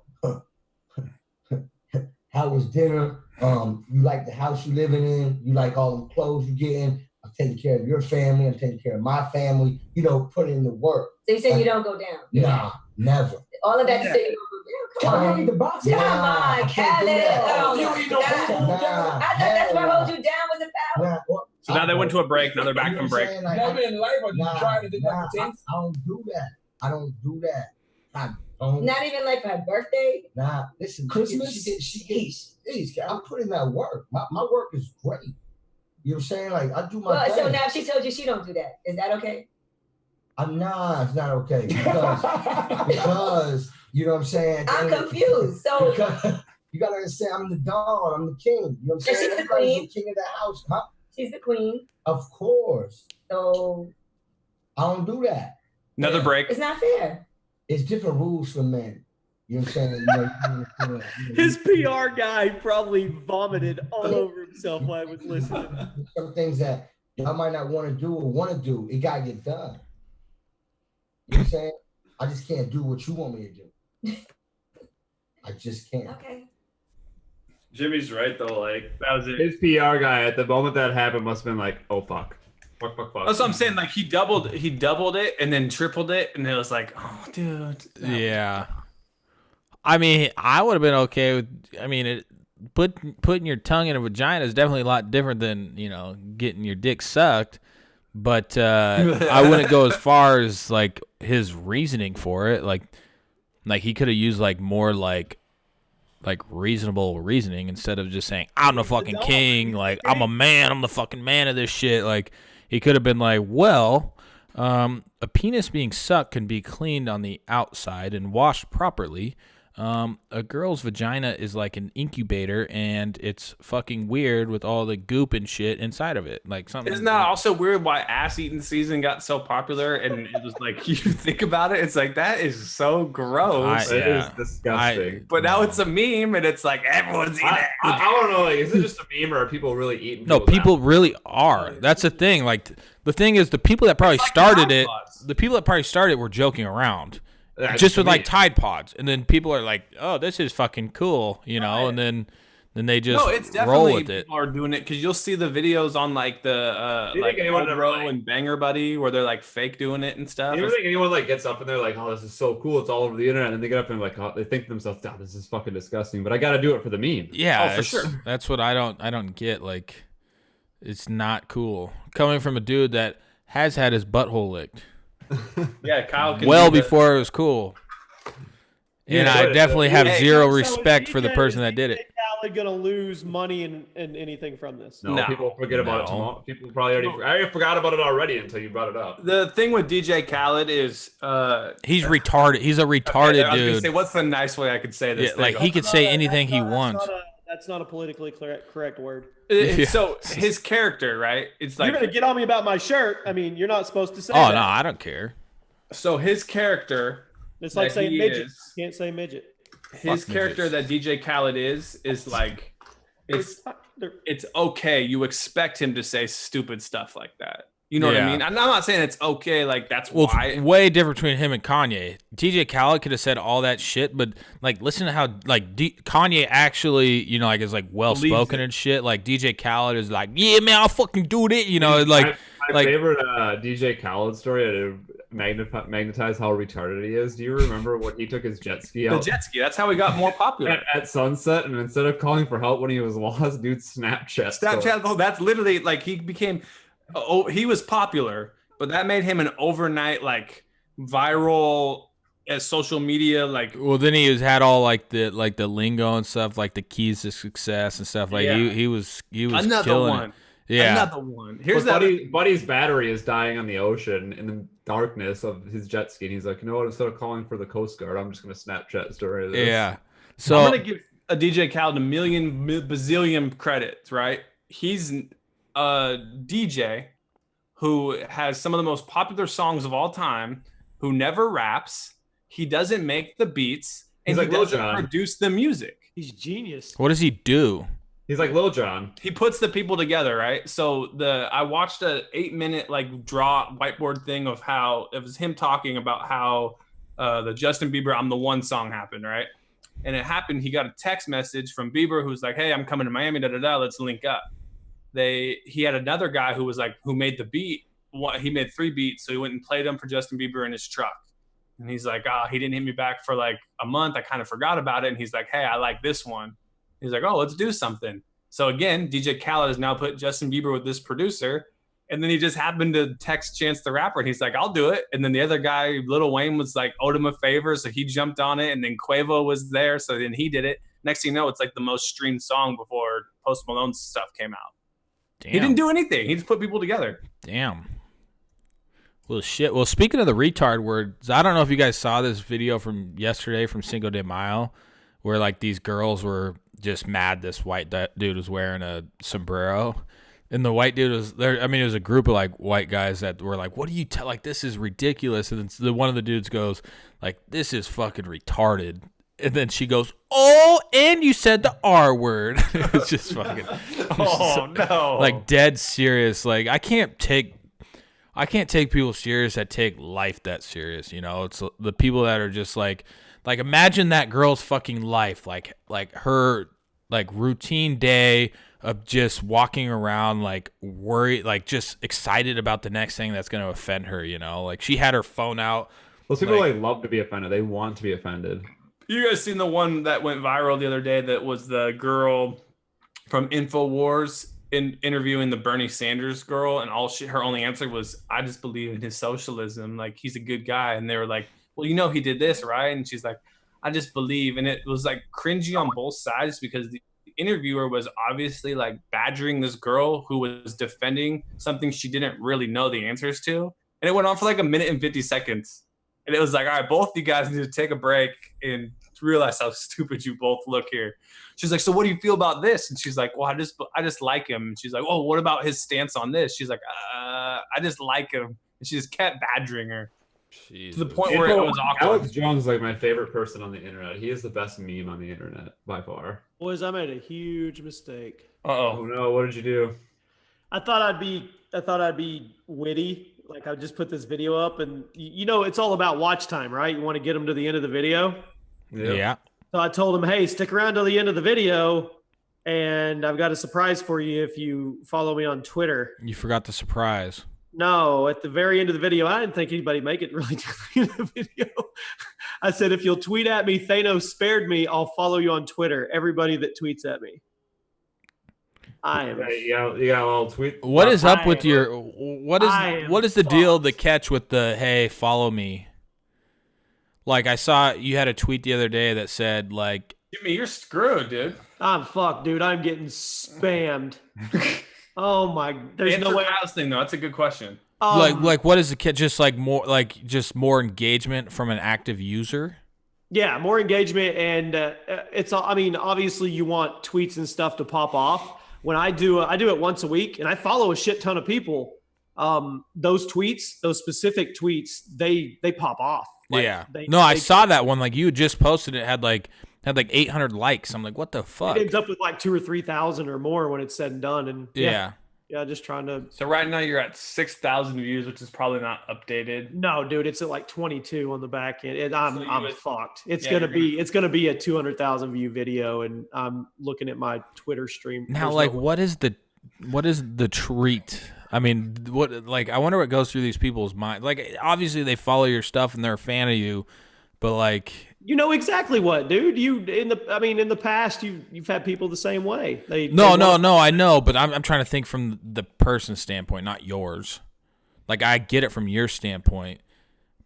how was dinner? You like the house you living in, you like all the clothes you getting. I'm taking care of your family, I'm taking care of my family, you know, put in the work. So you say you don't go down? Nah, never. All of that to say you don't go down. Come I on. need the box. Come on, Khaled. Nah, I thought that's what hold you down was about. So now they went to a break. Now they're back from break. Never in life are you trying to do that. I don't do that. I don't. Not even like for her birthday. Nah, listen, Christmas? She I'm putting that work. My work is great. You know what I'm saying? Like I do my Well, thing. so now she told you she don't do that. Is that okay? Nah, it's not okay because you know what I'm saying. I'm confused. So because you gotta understand, I'm the Don. I'm the king. You know what I'm saying? she's the Everybody's queen. the king of the house, huh? She's the queen. Of course. So I don't do that. Another break. it's not fair. It's different rules for men. You know what I'm saying? His PR guy probably vomited all over himself while I was listening. Some things that y'all might not want to do or want to do, it gotta get done. You know what I'm saying? I just can't do what you want me to do. I just can't. Okay. Jimmy's right though. Like That was it. his PR guy at the moment that happened must have been like, "Oh fuck." Fuck. That's what I'm saying. Like he doubled it and then tripled it, and it was like, oh, dude. No. Yeah. I mean, I would have been okay with. I mean, putting your tongue in a vagina is definitely a lot different than getting your dick sucked. But I wouldn't go as far as like his reasoning for it. Like he could have used like more like reasonable reasoning instead of just saying I'm the fucking king. Like I'm a man. I'm the fucking man of this shit. Like he could have been like, well, a penis being sucked can be cleaned on the outside and washed properly. A girl's vagina is like an incubator, and it's fucking weird with all the goop and shit inside of it. Like something. Isn't that also weird why ass eating season got so popular? And it was like, you think about it, it's like, that is so gross. It is disgusting. But now it's a meme, and it's like everyone's eating it. I want to know, like, is it just a meme, or are people really eating? No, people really are. That's the thing. Like, the thing is, the people that probably started it, were joking around. Just with like Tide Pods, and then people are like, "Oh, this is fucking cool," you know, and then they just it's definitely roll with it. People are doing it because you'll see the videos on like the like Bro and Banger Buddy where they're like fake doing it and stuff. You don't think anyone like gets up and they're like, "Oh, this is so cool! It's all over the internet," and they get up and like, oh, they think to themselves, "Oh, this is fucking disgusting," but I got to do it for the meme. Yeah, for sure. That's what I don't get. Like, it's not cool coming from a dude that has had his butthole licked. Yeah, Kyle. Before it was cool, and I definitely have zero respect for the person that did it. Is Khaled gonna lose money and anything from this? No, people forget about it tomorrow. People probably already forgot about it already until you brought it up. The thing with DJ Khaled is he's retarded. He's a retarded I was dude. gonna say, what's the nice way I could say this? Yeah, like he could say anything he wants. That's not a politically correct word. So his character, right? It's like you're gonna get on me about my shirt. I mean, you're not supposed to say that. that. No, I don't care. So his character, it's like saying midget. You can't say midget. His character that DJ Khaled is like, it's okay. You expect him to say stupid stuff like that. You know what I mean? I'm not saying it's okay. Like that's why. It's way different between him and Kanye. DJ Khaled could have said all that shit, but like, listen to how like Kanye actually, you know, like is like well spoken and shit. Like DJ Khaled is like, yeah, man, I'll fucking do it. You know, like my favorite DJ Khaled story to magnetize how retarded he is. Do you remember when he took his jet ski out? The jet ski. That's how he got more popular at sunset, and instead of calling for help when he was lost, dude, Snapchat. Oh, that's literally like he became. Oh, he was popular, but that made him an overnight like viral as social media. Like, well, then he had all like the lingo and stuff, like the keys to success and stuff. Like he was another killing one. It. Yeah, another one. Here's Buddy's battery is dying on the ocean in the darkness of his jet ski. And he's like, you know what? Instead of calling for the Coast Guard, I'm just gonna Snapchat story this. Yeah. So I'm gonna give a DJ Khaled a bazillion credits. Right? He's a DJ who has some of the most popular songs of all time, who never raps, he doesn't make the beats, and he doesn't produce the music. He's genius. What does he do? He's like Lil Jon. He puts the people together, right? So I watched a 8-minute like draw whiteboard thing of how it was him talking about how the Justin Bieber "I'm the One" song happened, right? And it happened. He got a text message from Bieber who's like, "Hey, I'm coming to Miami. Let's link up." He had another guy who made the beat. He made 3 beats, so he went and played them for Justin Bieber in his truck. And he's like, he didn't hit me back for like a month. I kind of forgot about it. And he's like, hey, I like this one. He's like, oh, let's do something. So again, DJ Khaled has now put Justin Bieber with this producer. And then he just happened to text Chance the Rapper, and he's like, I'll do it. And then the other guy, Lil Wayne, was like, owed him a favor, so he jumped on it. And then Quavo was there, so then he did it. Next thing you know, it's like the most streamed song before Post Malone's stuff came out. Damn. He didn't do anything. He just put people together. Damn. Well, shit. Well, speaking of the retard words, I don't know if you guys saw this video from yesterday from Cinco de Mayo, where like these girls were just mad this white dude was wearing a sombrero. And the white dude was there. I mean, it was a group of like white guys that were like, what do you tell? Like, this is ridiculous. And then one of the dudes goes like, this is fucking retarded. And then she goes, oh, and you said the R word. It's just fucking. Oh, no. Like dead serious. Like I can't take people serious that take life that serious. You know, it's the people that are just like imagine that girl's fucking life, like her like routine day of just walking around like worried, like just excited about the next thing that's going to offend her. You know, like she had her phone out. Those people like love to be offended. They want to be offended. You guys seen the one that went viral the other day that was the girl from InfoWars interviewing the Bernie Sanders girl, and her only answer was, I just believe in his socialism. Like, he's a good guy. And they were like, well, you know, he did this, right? And she's like, I just believe. And it was like cringy on both sides because the interviewer was obviously like badgering this girl who was defending something she didn't really know the answers to. And it went on for like 1 minute and 50 seconds. And it was like, all right, both you guys need to take a break and realize how stupid you both look here. She's like, so what do you feel about this? And she's like, well, I just like him. And she's like, oh, what about his stance on this? She's like, I just like him. And she just kept badgering her. Jesus. To the point where it was awkward. Alex Jones is like my favorite person on the internet. He is the best meme on the internet by far. Boys, I made a huge mistake. Oh no, what did you do? I thought I'd be witty. Like I just put this video up, and you know it's all about watch time, right? You want to get them to the end of the video. Yeah. So I told them, hey, stick around till the end of the video, and I've got a surprise for you if you follow me on Twitter. You forgot the surprise. No, at the very end of the video, I didn't think anybody make it really to the end of the video. I said, if you'll tweet at me, Thanos spared me, I'll follow you on Twitter. Everybody that tweets at me. I am. You got a little tweet. What is up with your what is the deal, the catch with the hey, follow me? Like I saw you had a tweet the other day that said like Jimmy, you're screwed, dude. I'm fucked, dude. I'm getting spammed. Oh my! There's no way. Thing though. That's a good question. Like what is the catch? Just like more engagement from an active user. Yeah, more engagement, and it's. I mean, obviously, you want tweets and stuff to pop off. When I do it once a week, and I follow a shit ton of people. Those tweets, those specific tweets, they pop off. Like, yeah. I saw that one. Like you had just posted it, had like 800 likes. I'm like, what the fuck? It ends up with like 2,000 or 3,000 or more when it's said and done. And yeah, just trying to. So right now you're at 6,000 views, which is probably not updated. No, dude, it's at like 22 on the back end. And I'm fucked. It's gonna be a 200,000 view video, and I'm looking at my Twitter stream. Now, like, what is the treat? I mean, I wonder what goes through these people's minds. Like, obviously they follow your stuff and they're a fan of you, but like. You know exactly what, dude. In the past, you've had people the same way. No, I know, but I'm trying to think from the person's standpoint, not yours. Like I get it from your standpoint,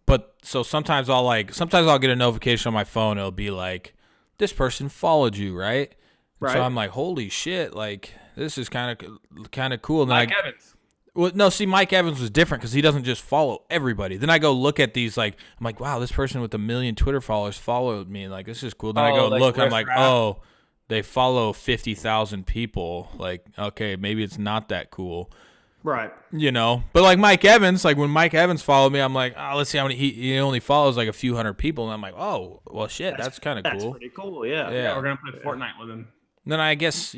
but so sometimes I'll get a notification on my phone. It'll be like, this person followed you, right? Right. So I'm like, holy shit! Like this is kind of cool. And Mike Evans. Well, no, see, Mike Evans was different because he doesn't just follow everybody. Then I go look at these, like, I'm like, wow, this person with 1 million Twitter followers followed me. Like, this is cool. Then I go look, I'm like, oh, they follow 50,000 people. Like, okay, maybe it's not that cool. Right. You know? But, like, Mike Evans, like, when Mike Evans followed me, I'm like, oh, let's see how many, he only follows, like, a few hundred people. And I'm like, oh, well, shit, that's kind of cool. That's pretty cool, yeah. Yeah, we're going to play Fortnite with him. Then I guess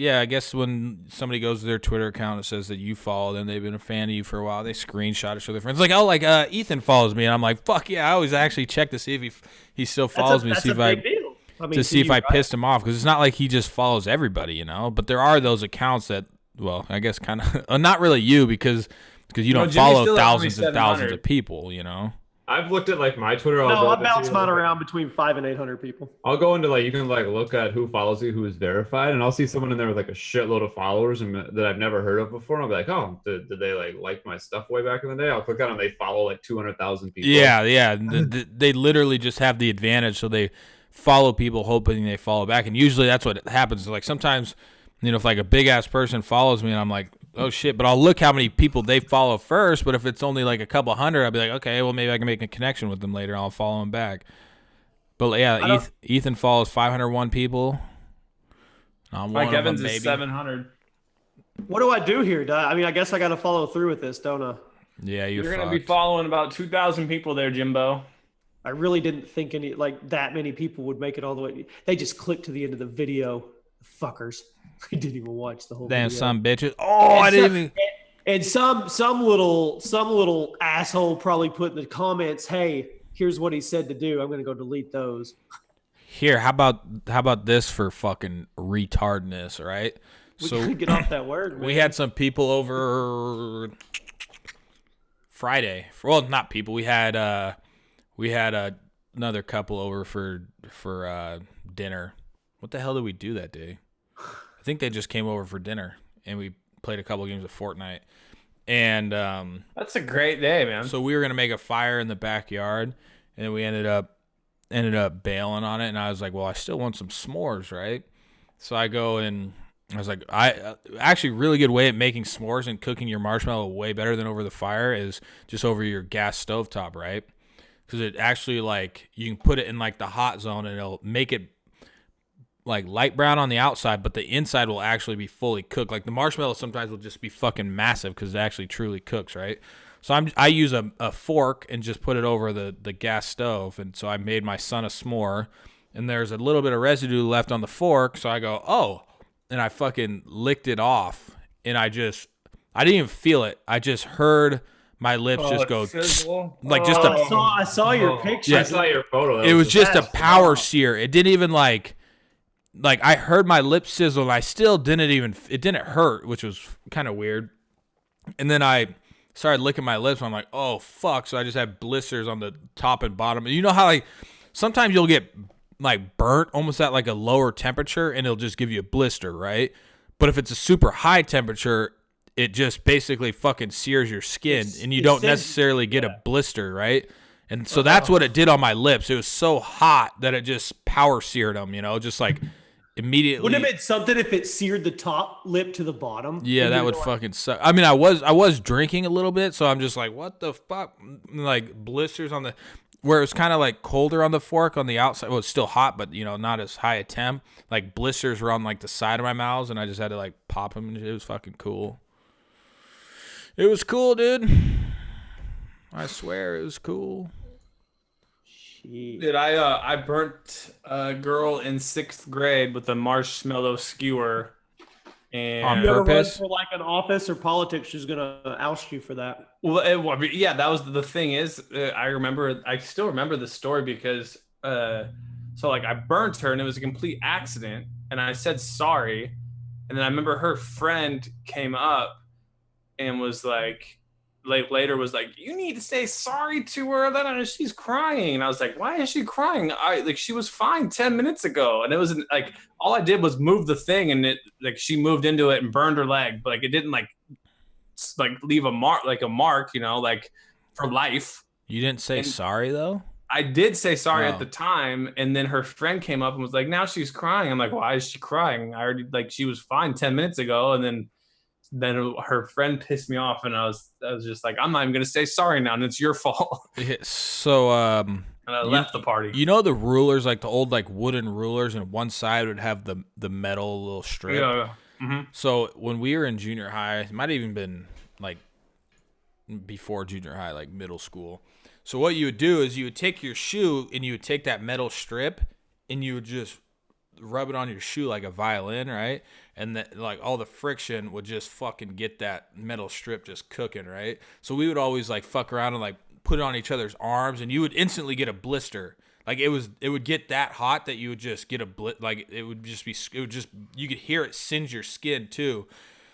when somebody goes to their Twitter account, it says that you follow them, they've been a fan of you for a while, they screenshot it, show their friends. Like, oh, like Ethan follows me, and I'm like, fuck yeah, I always actually check to see if he still follows me, that's see a if big deal. to see if I pissed him off, because it's not like he just follows everybody, you know. But there are those accounts that, well, I guess kind of not really you because you don't follow thousands and thousands of people, you know. I've looked at like my Twitter. I bounce mine around between 500 and 800 people. I'll go into like, you can like look at who follows you, who is verified, and I'll see someone in there with like a shitload of followers and that I've never heard of before. And I'll be like, oh, did they like my stuff way back in the day? I'll click on them, they follow like 200,000 people. Yeah. They literally just have the advantage, so they follow people hoping they follow back, and usually that's what happens. Like sometimes, you know, if like a big ass person follows me and I'm like, oh shit, but I'll look how many people they follow first. But if it's only like a couple hundred, I'll be like, okay, well maybe I can make a connection with them later. I'll follow them back. But yeah, Ethan follows 501 people. Mike Evans is 700. What do I do here? I mean, I guess I got to follow through with this, don't I? Yeah, you're going to be following about 2,000 people there, Jimbo. I really didn't think that many people would make it all the way. They just clicked to the end of the video, fuckers. I didn't even watch the whole video. Damn, some bitches. Oh, I didn't even. And some little asshole probably put in the comments, "Hey, here's what he said to do. I'm going to go delete those." Here, how about this for fucking retardness, right? We gotta get off that word, man. We had some people over Friday. Well, not people. We had another couple over for dinner. What the hell did we do that day? I think they just came over for dinner, and we played a couple games of Fortnite. And that's a great day, man. So we were gonna make a fire in the backyard, and then we ended up bailing on it. And I was like, well, I still want some s'mores, right? So I go and I was like, actually really good way at making s'mores and cooking your marshmallow way better than over the fire is just over your gas stovetop, right? because it actually like you can put it in like the hot zone and it'll make it like light brown on the outside, but the inside will actually be fully cooked. Like the marshmallow sometimes will just be fucking massive because it actually truly cooks, right? So I use a fork and just put it over the gas stove, and so I made my son a s'more, and there's a little bit of residue left on the fork, so I go, oh, and I fucking licked it off, and I didn't even feel it. I just heard my lips just go like just I saw your picture. I saw your photo. It was just a power sear. It didn't even like I heard my lips sizzle, and I still it didn't hurt, which was kind of weird. And then I started licking my lips, and I'm like, oh fuck. So I just had blisters on the top and bottom. And you know how like sometimes you'll get like burnt almost at like a lower temperature, and it'll just give you a blister, right? But if it's a super high temperature, it just basically fucking sears your skin, and you don't necessarily get a blister, right? And so that's what it did on my lips. It was so hot that it just power seared them, just like immediately. Wouldn't it have been something if it seared the top lip to the bottom? Yeah, that would fucking suck. I mean, I was drinking a little bit, so I'm just like, what the fuck? Like blisters on where it was kind of like colder on the fork on the outside. Well, it's still hot, but not as high a temp. Like blisters were on like the side of my mouth, and I just had to like pop them. And it was fucking cool. It was cool, dude. I swear it was cool. Dude, I burnt a girl in 6th grade with a marshmallow skewer. And on you ever run purpose? for like an office or politics, she's gonna oust you for that. Well, yeah, that was the thing is, I still remember the story because, so like I burnt her and it was a complete accident, and I said sorry, and then I remember her friend came up and was like later was like, you need to say sorry to her. Then she's crying, and I was like, why is she crying? She was fine 10 minutes ago, and it wasn't like all I did was move the thing, and it like she moved into it and burned her leg, but like it didn't like leave a mark like for life. You didn't say sorry though? I did say sorry at the time, and then her friend came up and was like, now she's crying. I'm like, why is she crying? I already she was fine 10 minutes ago, and then her friend pissed me off, and I was just like, I'm not even gonna say sorry now, and it's your fault. So and I left the party. The rulers, like the old like wooden rulers, and one side would have the metal little strip. Yeah. Mm-hmm. So when we were in junior high, it might have even been like before junior high, like middle school. So what you would do is you would take your shoe and you would take that metal strip and you would just rub it on your shoe like a violin, right? And that like all the friction would just fucking get that metal strip just cooking, right? So we would always like fuck around and like put it on each other's arms, and you would instantly get a blister. Like it would get that hot that you would just get you could hear it singe your skin too.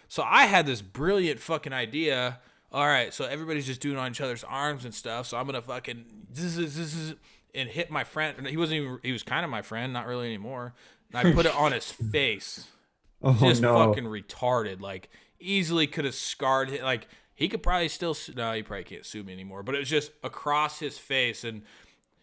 So I had this brilliant fucking idea. All right, so everybody's just doing it on each other's arms and stuff. So I'm gonna fucking and hit my friend. He was kind of my friend, not really anymore. And I put it on his face. Just fucking retarded. Like easily could have scarred him. Like he could probably still. No, he probably can't sue me anymore. But it was just across his face, and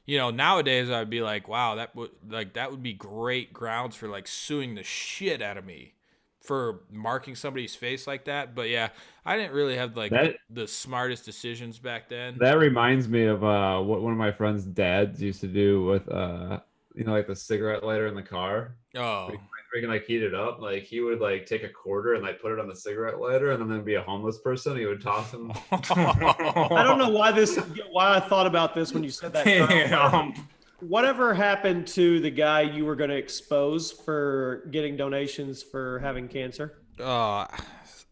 nowadays I'd be like, wow, that would be great grounds for like suing the shit out of me for marking somebody's face like that. But yeah, I didn't really have like the smartest decisions back then. That reminds me of what one of my friend's dads used to do with like the cigarette lighter in the car. Oh, where you can like heat it up. Like he would like take a quarter and like put it on the cigarette lighter, and then there'd be a homeless person. He would toss him. I don't know why I thought about this when you said that. Whatever happened to the guy you were going to expose for getting donations for having cancer?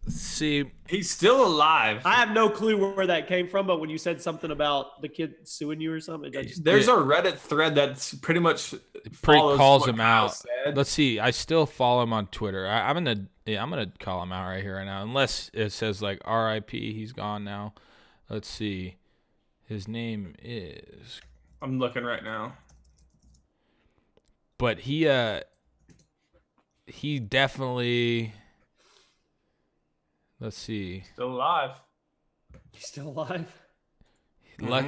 See, he's still alive. I have no clue where that came from, but when you said something about the kid suing you or something, there's a Reddit thread that's pretty much calls him out. Let's see. I still follow him on Twitter. I'm gonna call him out right here right now, unless it says like R.I.P. He's gone now. Let's see. His name is. I'm looking right now. But he definitely. Let's see. Still alive. He's still alive?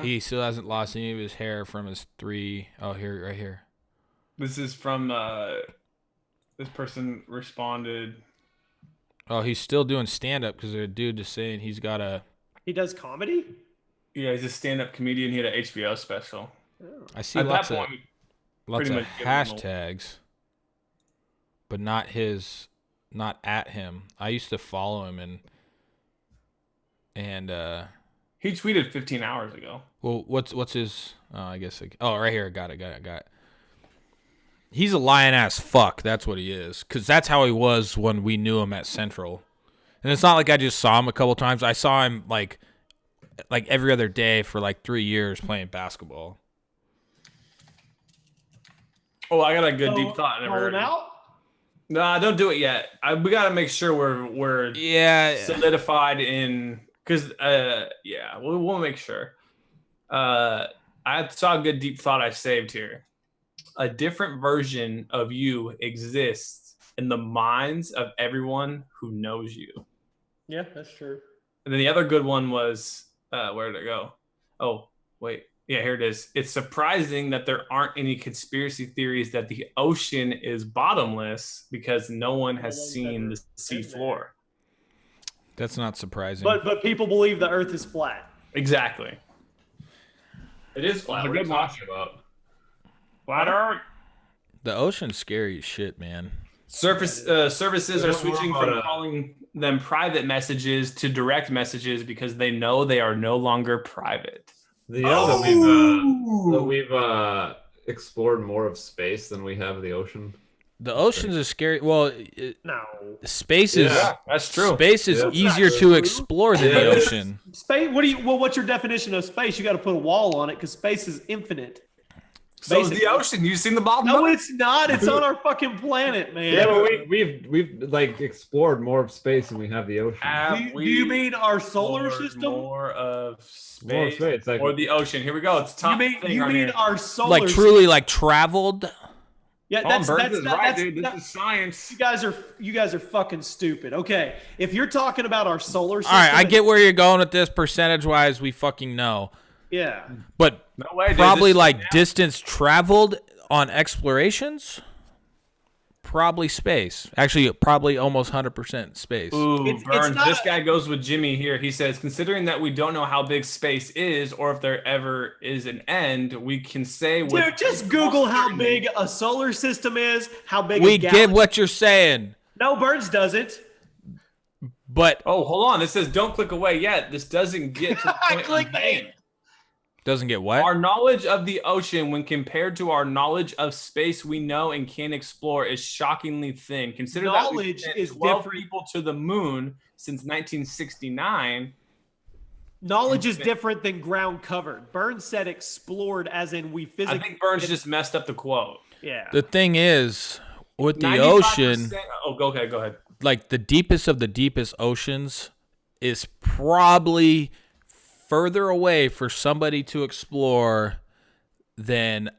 He still hasn't lost any of his hair from his 3. Oh, here, right here. This is from this person responded. Oh, he's still doing stand-up because there's a dude just saying he's got a. He does comedy? Yeah, he's a stand-up comedian. He had an HBO special. I see At lots that of point, lots pretty of much given him a- hashtags, but not at him. I used to follow him and he tweeted 15 hours ago. well, what's his? I guess. Right here, got it. He's a lying ass fuck. That's what he is. Because that's how he was when we knew him at Central. And it's not like I just saw him a couple times. I saw him like every other day for like 3 years playing basketball. Oh, I got a good deep thought. Calling out? Nah, don't do it yet. We got to make sure we're solidified in because we'll make sure. I saw a good deep thought I saved here. A different version of you exists in the minds of everyone who knows you. Yeah, that's true. And then the other good one was, where did it go? Oh, wait. Yeah, here it is. It's surprising that there aren't any conspiracy theories that the ocean is bottomless because no one has seen the sea floor. That's not surprising. But people believe the Earth is flat. Exactly. It is flat. What are you talking about? Flat Earth. The ocean's scary as shit, man. Services are switching from calling them private messages to direct messages because they know they are no longer private. That we've explored more of space than we have the ocean. The oceans are scary. Well, No. space is that's true. Space is easier to explore than the ocean. Space. What's your definition of space? You got to put a wall on it because space is infinite. So is the ocean. You've seen the bottom? No, it's not. It's on our fucking planet, man. Yeah, but we've like explored more of space than we have the ocean. Do you mean our solar system? More of space, like, or the ocean? Here we go. It's top. You mean our solar? Like truly, like traveled. Yeah, that's right, dude. This is science. You guys are fucking stupid. Okay, if you're talking about our solar system, all right, I get where you're going with this. Percentage wise, we fucking know. Yeah, but no way, dude. Probably like distance traveled on explorations. Probably space. Actually, probably almost 100% space. Ooh, Burns. This guy goes with Jimmy here. He says, considering that we don't know how big space is or if there ever is an end, we can say with dude, just Google how big a solar system is, how big we a galaxy. get what you're saying. No, Burns doesn't. But hold on. This says don't click away yet. This doesn't get to the point. Doesn't get what? Our knowledge of the ocean, when compared to our knowledge of space we know and can explore, is shockingly thin. Consider knowledge that is 12 different. people to the moon since 1969. Knowledge is different than ground covered. Burns said explored, as in we physically. I think Burns just messed up the quote. Yeah. The thing is, with the ocean. Oh, okay, go ahead. Like the deepest of the deepest oceans is probably further away for somebody to explore than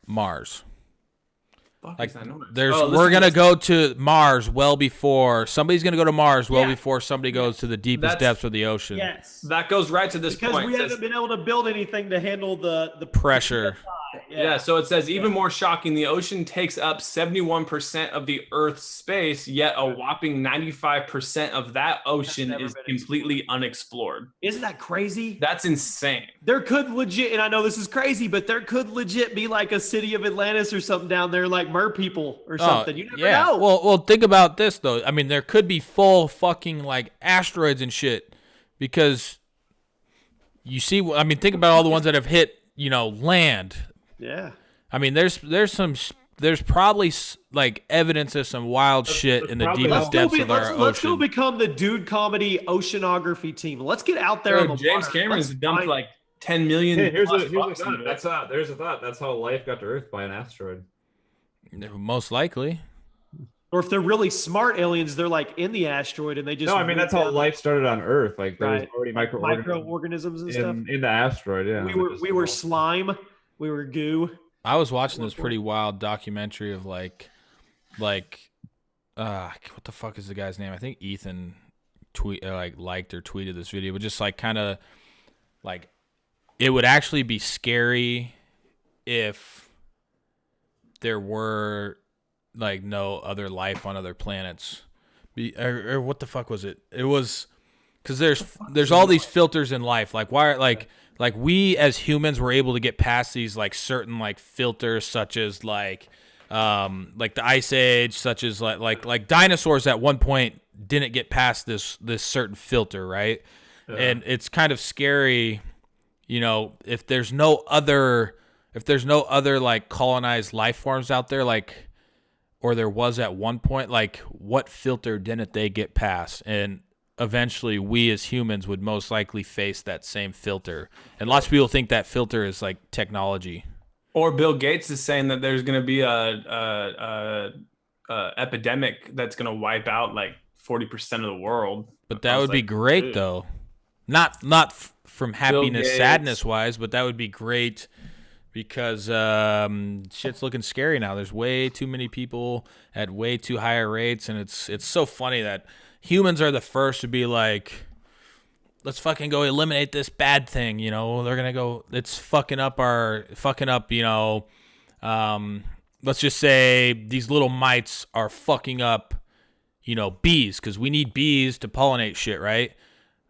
Mars. Like we're gonna go to Mars well before somebody's gonna go to Mars before somebody goes to the deepest depths of the ocean. Yes, that goes right to this because point. We haven't been able to build anything to handle the pressure. Yeah, so it says even more shocking, the ocean takes up 71% of the Earth's space, yet a whopping 95% of that ocean is completely unexplored. Isn't that crazy? That's insane. There could legit, and I know this is crazy, but there could legit be like a city of Atlantis or something down there, like mer people or something. You never know. Well, think about this though. I mean, there could be full fucking like asteroids and shit because you see. I mean, think about all the ones that have hit, land. Yeah. I mean, there's probably like evidence of some wild shit in the deepest depths of our ocean. Let's go become the Dude Comedy oceanography team. Let's get out there on the James water. Cameron's dumped like 10 million. Hey, here's a thought. There's a thought. That's how life got to Earth, by an asteroid. Most likely. Or if they're really smart aliens, they're like in the asteroid and they just. No, I mean that's how life started on Earth. Like there was already microorganisms and stuff in the asteroid. Yeah, we were slime. We were goo. I was watching this pretty wild documentary of like what the fuck is the guy's name? I think Ethan liked or tweeted this video, but just like kind of like it would actually be scary if there were like no other life on other planets. Or what the fuck was it? It was because there's all these filters in life. Like why like we as humans were able to get past these like certain like filters, such as like the Ice Age, such as like dinosaurs at one point didn't get past this certain filter, right? Yeah. And it's kind of scary, you know, if there's no other like colonized life forms out there, like, or there was at one point, like what filter didn't they get past? And eventually we as humans would most likely face that same filter. And lots of people think that filter is like technology. Or Bill Gates is saying that there's going to be a epidemic that's going to wipe out like 40% of the world. But that would be great, though. Not from happiness, sadness wise, but that would be great because shit's looking scary now. There's way too many people at way too higher rates, and it's so funny that humans are the first to be like, let's fucking go eliminate this bad thing, you know. They're gonna go, it's fucking up, you know. Let's just say these little mites are fucking up, you know, bees, because we need bees to pollinate shit, right?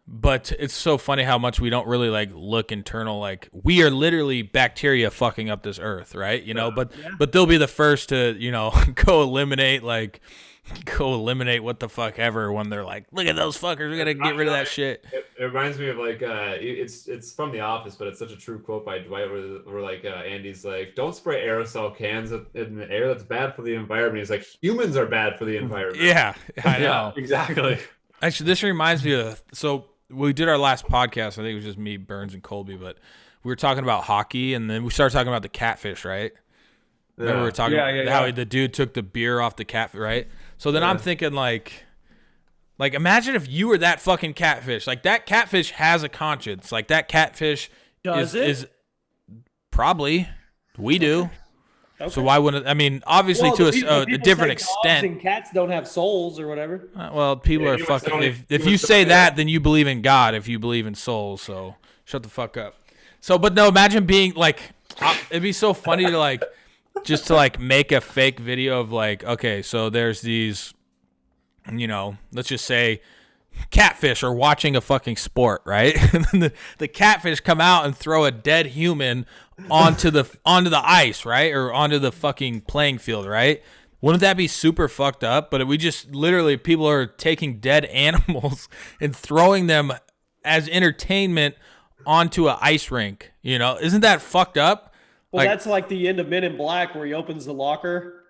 But it's so funny how much we don't really like look internal. Like we are literally bacteria fucking up this earth, right? You know, but they'll be the first to, you know, go eliminate what the fuck ever when they're like, look at those fuckers, we gotta get rid of that shit. It reminds me of like it's from The Office, but it's such a true quote by Dwight where like Andy's like, don't spray aerosol cans in the air, that's bad for the environment. He's like, humans are bad for the environment. Yeah, I know. Yeah, exactly. Actually, this reminds me of, so we did our last podcast, I think it was just me, Burns, and Colby, but we were talking about hockey, and then we started talking about the catfish, right? Remember we were talking about how the dude took the beer off the catfish, right? So then I'm thinking like imagine if you were that fucking catfish. Like that catfish has a conscience. Like that catfish is probably, we do. Okay. So why wouldn't, I mean, obviously to a different extent. Dogs and cats don't have souls or whatever. Well, people are fucking, if you say that, then you believe in God if you believe in souls. So shut the fuck up. So, but no, imagine being like, it'd be so funny to like, just to like make a fake video of like, okay, so there's these, you know, let's just say catfish are watching a fucking sport, right? And then the catfish come out and throw a dead human onto the ice, right? Or onto the fucking playing field, right? Wouldn't that be super fucked up? But we just literally, people are taking dead animals and throwing them as entertainment onto an ice rink, you know? Isn't that fucked up? Well, that's like the end of Men in Black where he opens the locker,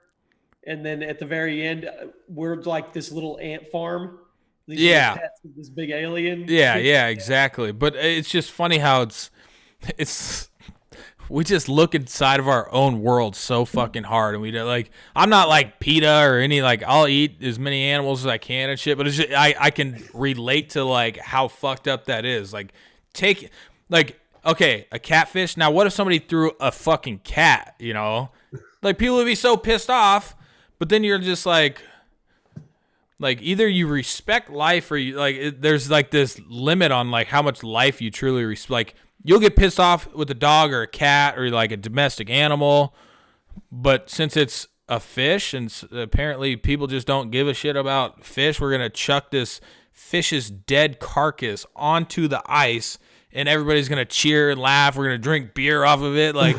and then at the very end, we're like this little ant farm. These pets with this big alien. Yeah, exactly. But it's just funny how we just look inside of our own world so fucking hard, and we do, like, I'm not like PETA or any, like, I'll eat as many animals as I can and shit, but it's just, I can relate to like how fucked up that is. Like, okay, a catfish. Now, what if somebody threw a fucking cat, you know? Like, people would be so pissed off, but then you're just like either you respect life or you, like, there's, like, this limit on, like, how much life you truly respect. Like, you'll get pissed off with a dog or a cat or, like, a domestic animal, but since it's a fish and apparently people just don't give a shit about fish, we're going to chuck this fish's dead carcass onto the ice, and everybody's going to cheer and laugh. We're going to drink beer off of it. Like,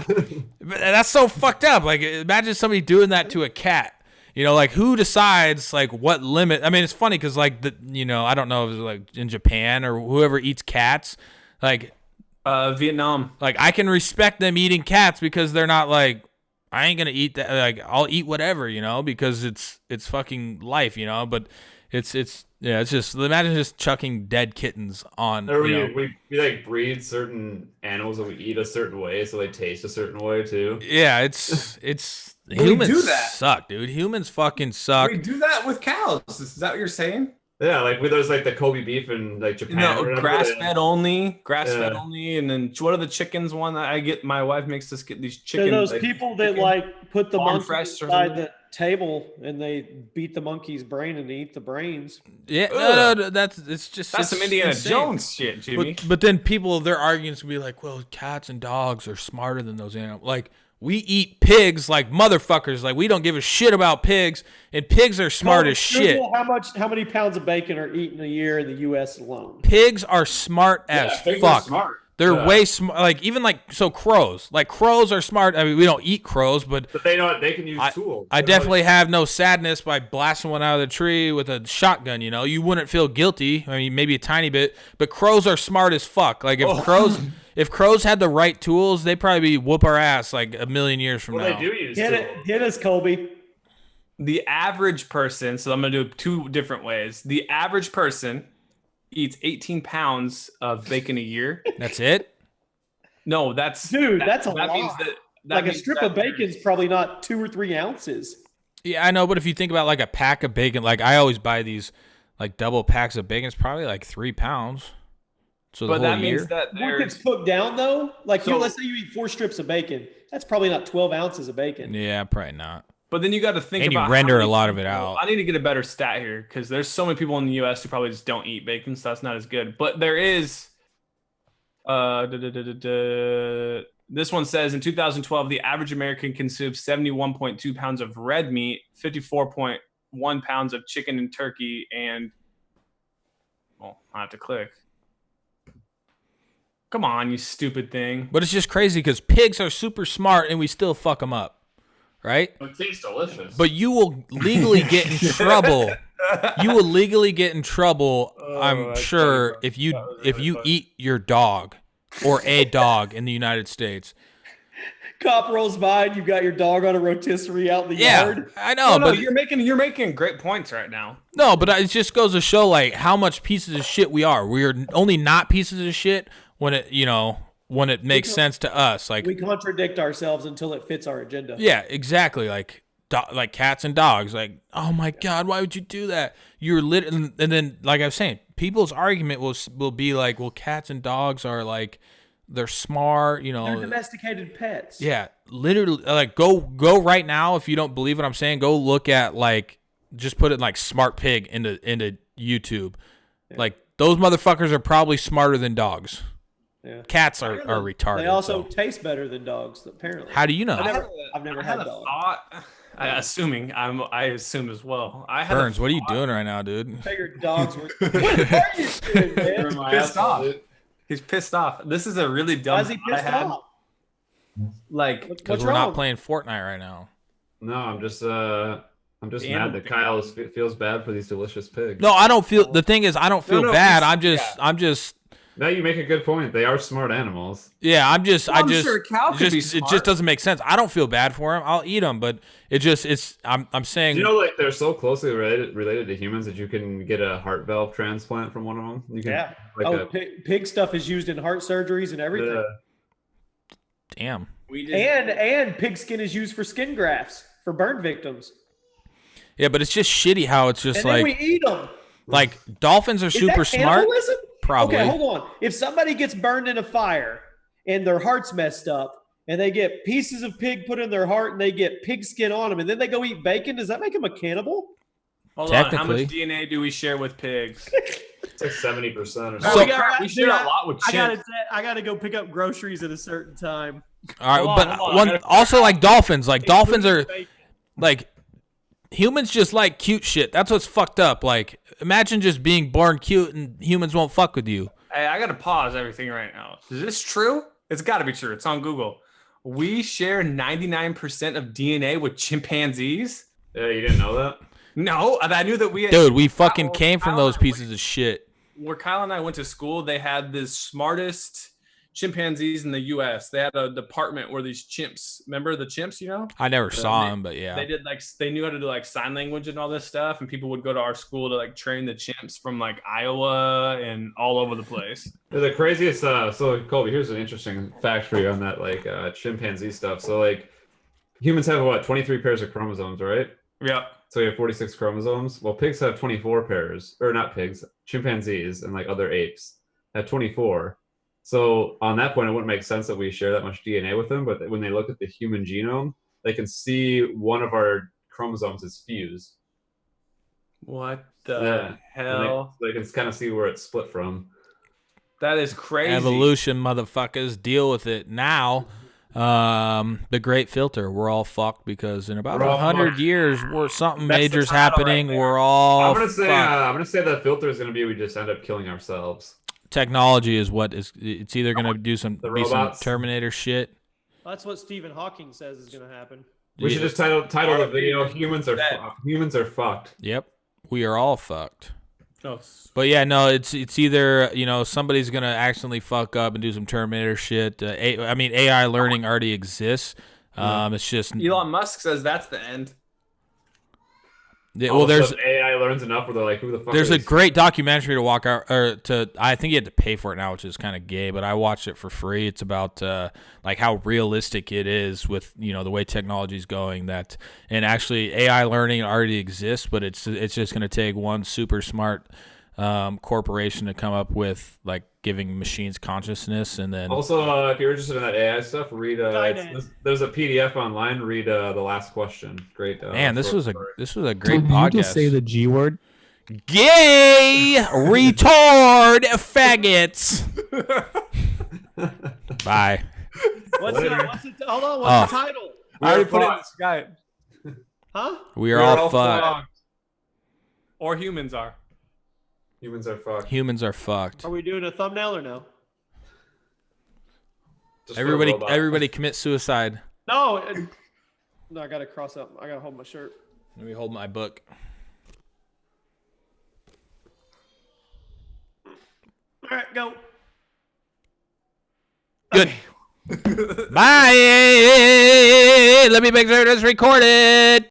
that's so fucked up. Like, imagine somebody doing that to a cat. You know, like, who decides, like, what limit? I mean, it's funny because, like, you know, I don't know if it's, like, in Japan or whoever eats cats. Like, Vietnam. Like, I can respect them eating cats because they're not, like, I ain't going to eat that. Like, I'll eat whatever, you know, because it's fucking life, you know. But it's just, imagine just chucking dead kittens on. Or we like breed certain animals that we eat a certain way, so they taste a certain way too. Yeah, it's humans do that. Suck, dude. Humans fucking suck. We do that with cows. Is that what you're saying? Yeah, like there's like the Kobe beef in like Japan. No, grass fed only, and then what are the chickens? One that I get, my wife makes us get these chickens. Those like, people that like put the monkey inside the table and they beat the monkey's brain and they eat the brains. Yeah, no, that's some Indiana Jones shit, Jimmy. But then people, their arguments would be like, well, cats and dogs are smarter than those animals. Like, We eat pigs like motherfuckers. Like, we don't give a shit about pigs, and pigs are smart as shit. How many pounds of bacon are eaten a year in the U.S. alone? Pigs are smart as pigs fuck. are smart. They're way smart. Like, even like, so crows. Like, crows are smart. I mean, we don't eat crows, but they know they can use tools. I definitely have no sadness by blasting one out of the tree with a shotgun, you know? You wouldn't feel guilty. I mean, maybe a tiny bit, but crows are smart as fuck. Like, if crows had the right tools, they'd probably whoop our ass like a million years from now. They do use tools. Hit us, Colby. The average person, so I'm going to do it 2 different ways. The average person eats 18 pounds of bacon a year. That's it? No, that's a lot. Means like a strip of bacon is probably not 2 or 3 ounces. Yeah, I know, but if you think about like a pack of bacon, like I always buy these like double packs of bacon, it's probably like 3 pounds. So but the whole that year. means that Once it's cooked down, though, like let's say you eat 4 strips of bacon, that's probably not 12 ounces of bacon. Yeah, probably not. But then you got to think and about you render a lot of it out. I need to get a better stat here because there's so many people in the U.S. who probably just don't eat bacon, so that's not as good. But there is. This one says in 2012, the average American consumed 71.2 pounds of red meat, 54.1 pounds of chicken and turkey, and I have to click. Come on, you stupid thing. But it's just crazy because pigs are super smart and we still fuck them up, right? It tastes delicious. But you will legally get in trouble. You will legally get in trouble, I'm sure, if you eat your dog or a dog in the United States. Cop rolls by and you've got your dog on a rotisserie out in the yard. I know, no, but you're making great points right now. No, but it just goes to show like how much pieces of shit we are. We are only not pieces of shit when it makes sense to us. Like, we contradict ourselves until it fits our agenda. Yeah, exactly. Like cats and dogs. Like, oh my God, why would you do that? You're and then like I was saying, people's argument will be like, well, cats and dogs are like, they're smart, you know. They're domesticated pets. Yeah, literally. Like, go right now if you don't believe what I'm saying. Go look at like, just put it like smart pig into YouTube. Yeah. Like, those motherfuckers are probably smarter than dogs. Yeah. Cats are retarded. They also taste better than dogs, apparently. How do you know? I've never had a dogs. I assume as well. Burns, what are you doing right now, dude? I figured dogs were. What are you doing, man? Pissed off. He's pissed off. This is a really dumb. Why is he pissed off? Like, because we're not playing Fortnite right now. No, I'm just mad that Kyle feels bad for these delicious pigs. No, I don't feel. The thing is, I don't feel bad. I'm just. No, you make a good point. They are smart animals. Yeah, I'm sure cow could be smart. It just doesn't make sense. I don't feel bad for them. I'll eat them, but I'm saying. You know, like they're so closely related to humans that you can get a heart valve transplant from one of them. You can, pig stuff is used in heart surgeries and everything. Damn. And pig skin is used for skin grafts for burn victims. Yeah, but it's just shitty how it's just and like. Then we eat them. Like dolphins are super smart. Probably. Okay, hold on. If somebody gets burned in a fire and their heart's messed up and they get pieces of pig put in their heart and they get pig skin on them and then they go eat bacon, does that make them a cannibal? Hold on. How much DNA do we share with pigs? It's like 70% or something. We share a lot with chimps. I gotta go pick up groceries at a certain time. All right, also like dolphins. Like dolphins are like humans just like cute shit. That's what's fucked up. Like, imagine just being born cute and humans won't fuck with you. Hey, I gotta pause everything right now. Is this true? It's gotta be true. It's on Google. We share 99% of DNA with chimpanzees. Yeah, you didn't know that? No, I knew that we. Dude, we fucking came from those pieces of shit. Where Kyle and I went to school, they had the smartest chimpanzees in the U.S. They had a department where these chimps. Remember the chimps? You know. I never saw them, but yeah. They knew how to do like sign language and all this stuff, and people would go to our school to like train the chimps from like Iowa and all over the place. The craziest. So Colby, here's an interesting fact for you on that like chimpanzee stuff. So like humans have 23 pairs of chromosomes, right? Yeah. So we have 46 chromosomes. Well, pigs have 24 pairs, or not pigs, chimpanzees and like other apes have 24. So on that point, it wouldn't make sense that we share that much DNA with them. But when they look at the human genome, they can see one of our chromosomes is fused. What the hell? They can kind of see where it's split from. That is crazy. Evolution, motherfuckers. Deal with it now. The Great Filter. We're all fucked because in about We're all 100 fucked. years, something That's the major's title right happening. there. We're all I'm fucked. gonna say the filter is gonna be we just end up killing ourselves. Technology is what is. It's either gonna be some robots. Terminator shit. That's what Stephen Hawking says is going to happen. We should just title the video "Humans are fucked." Yep, we are all fucked. No. But yeah, no, it's either somebody's gonna accidentally fuck up and do some Terminator shit. AI learning already exists. It's just Elon Musk says that's the end. Yeah, well, there's AI learns enough where they're like, who the fuck? There's a great documentary to walk out or to. I think you had to pay for it now, which is kind of gay. But I watched it for free. It's about like how realistic it is with the way technology is going. And actually AI learning already exists, but it's just going to take one super smart corporation to come up with like giving machines consciousness, and then also if you're interested in that AI stuff, read there's a PDF online. Read The Last Question. Great. Man, this was a great Did podcast. you just say the G word? Gay retard faggots. Bye. What's the title? I already put it in the Skype. Huh? We are all fucked. Or humans are. Humans are fucked. Humans are fucked. Are we doing a thumbnail or no? Everybody commit suicide. No, I gotta cross up. I gotta hold my shirt. Let me hold my book. All right, go. Good. Bye. Let me make sure it's recorded.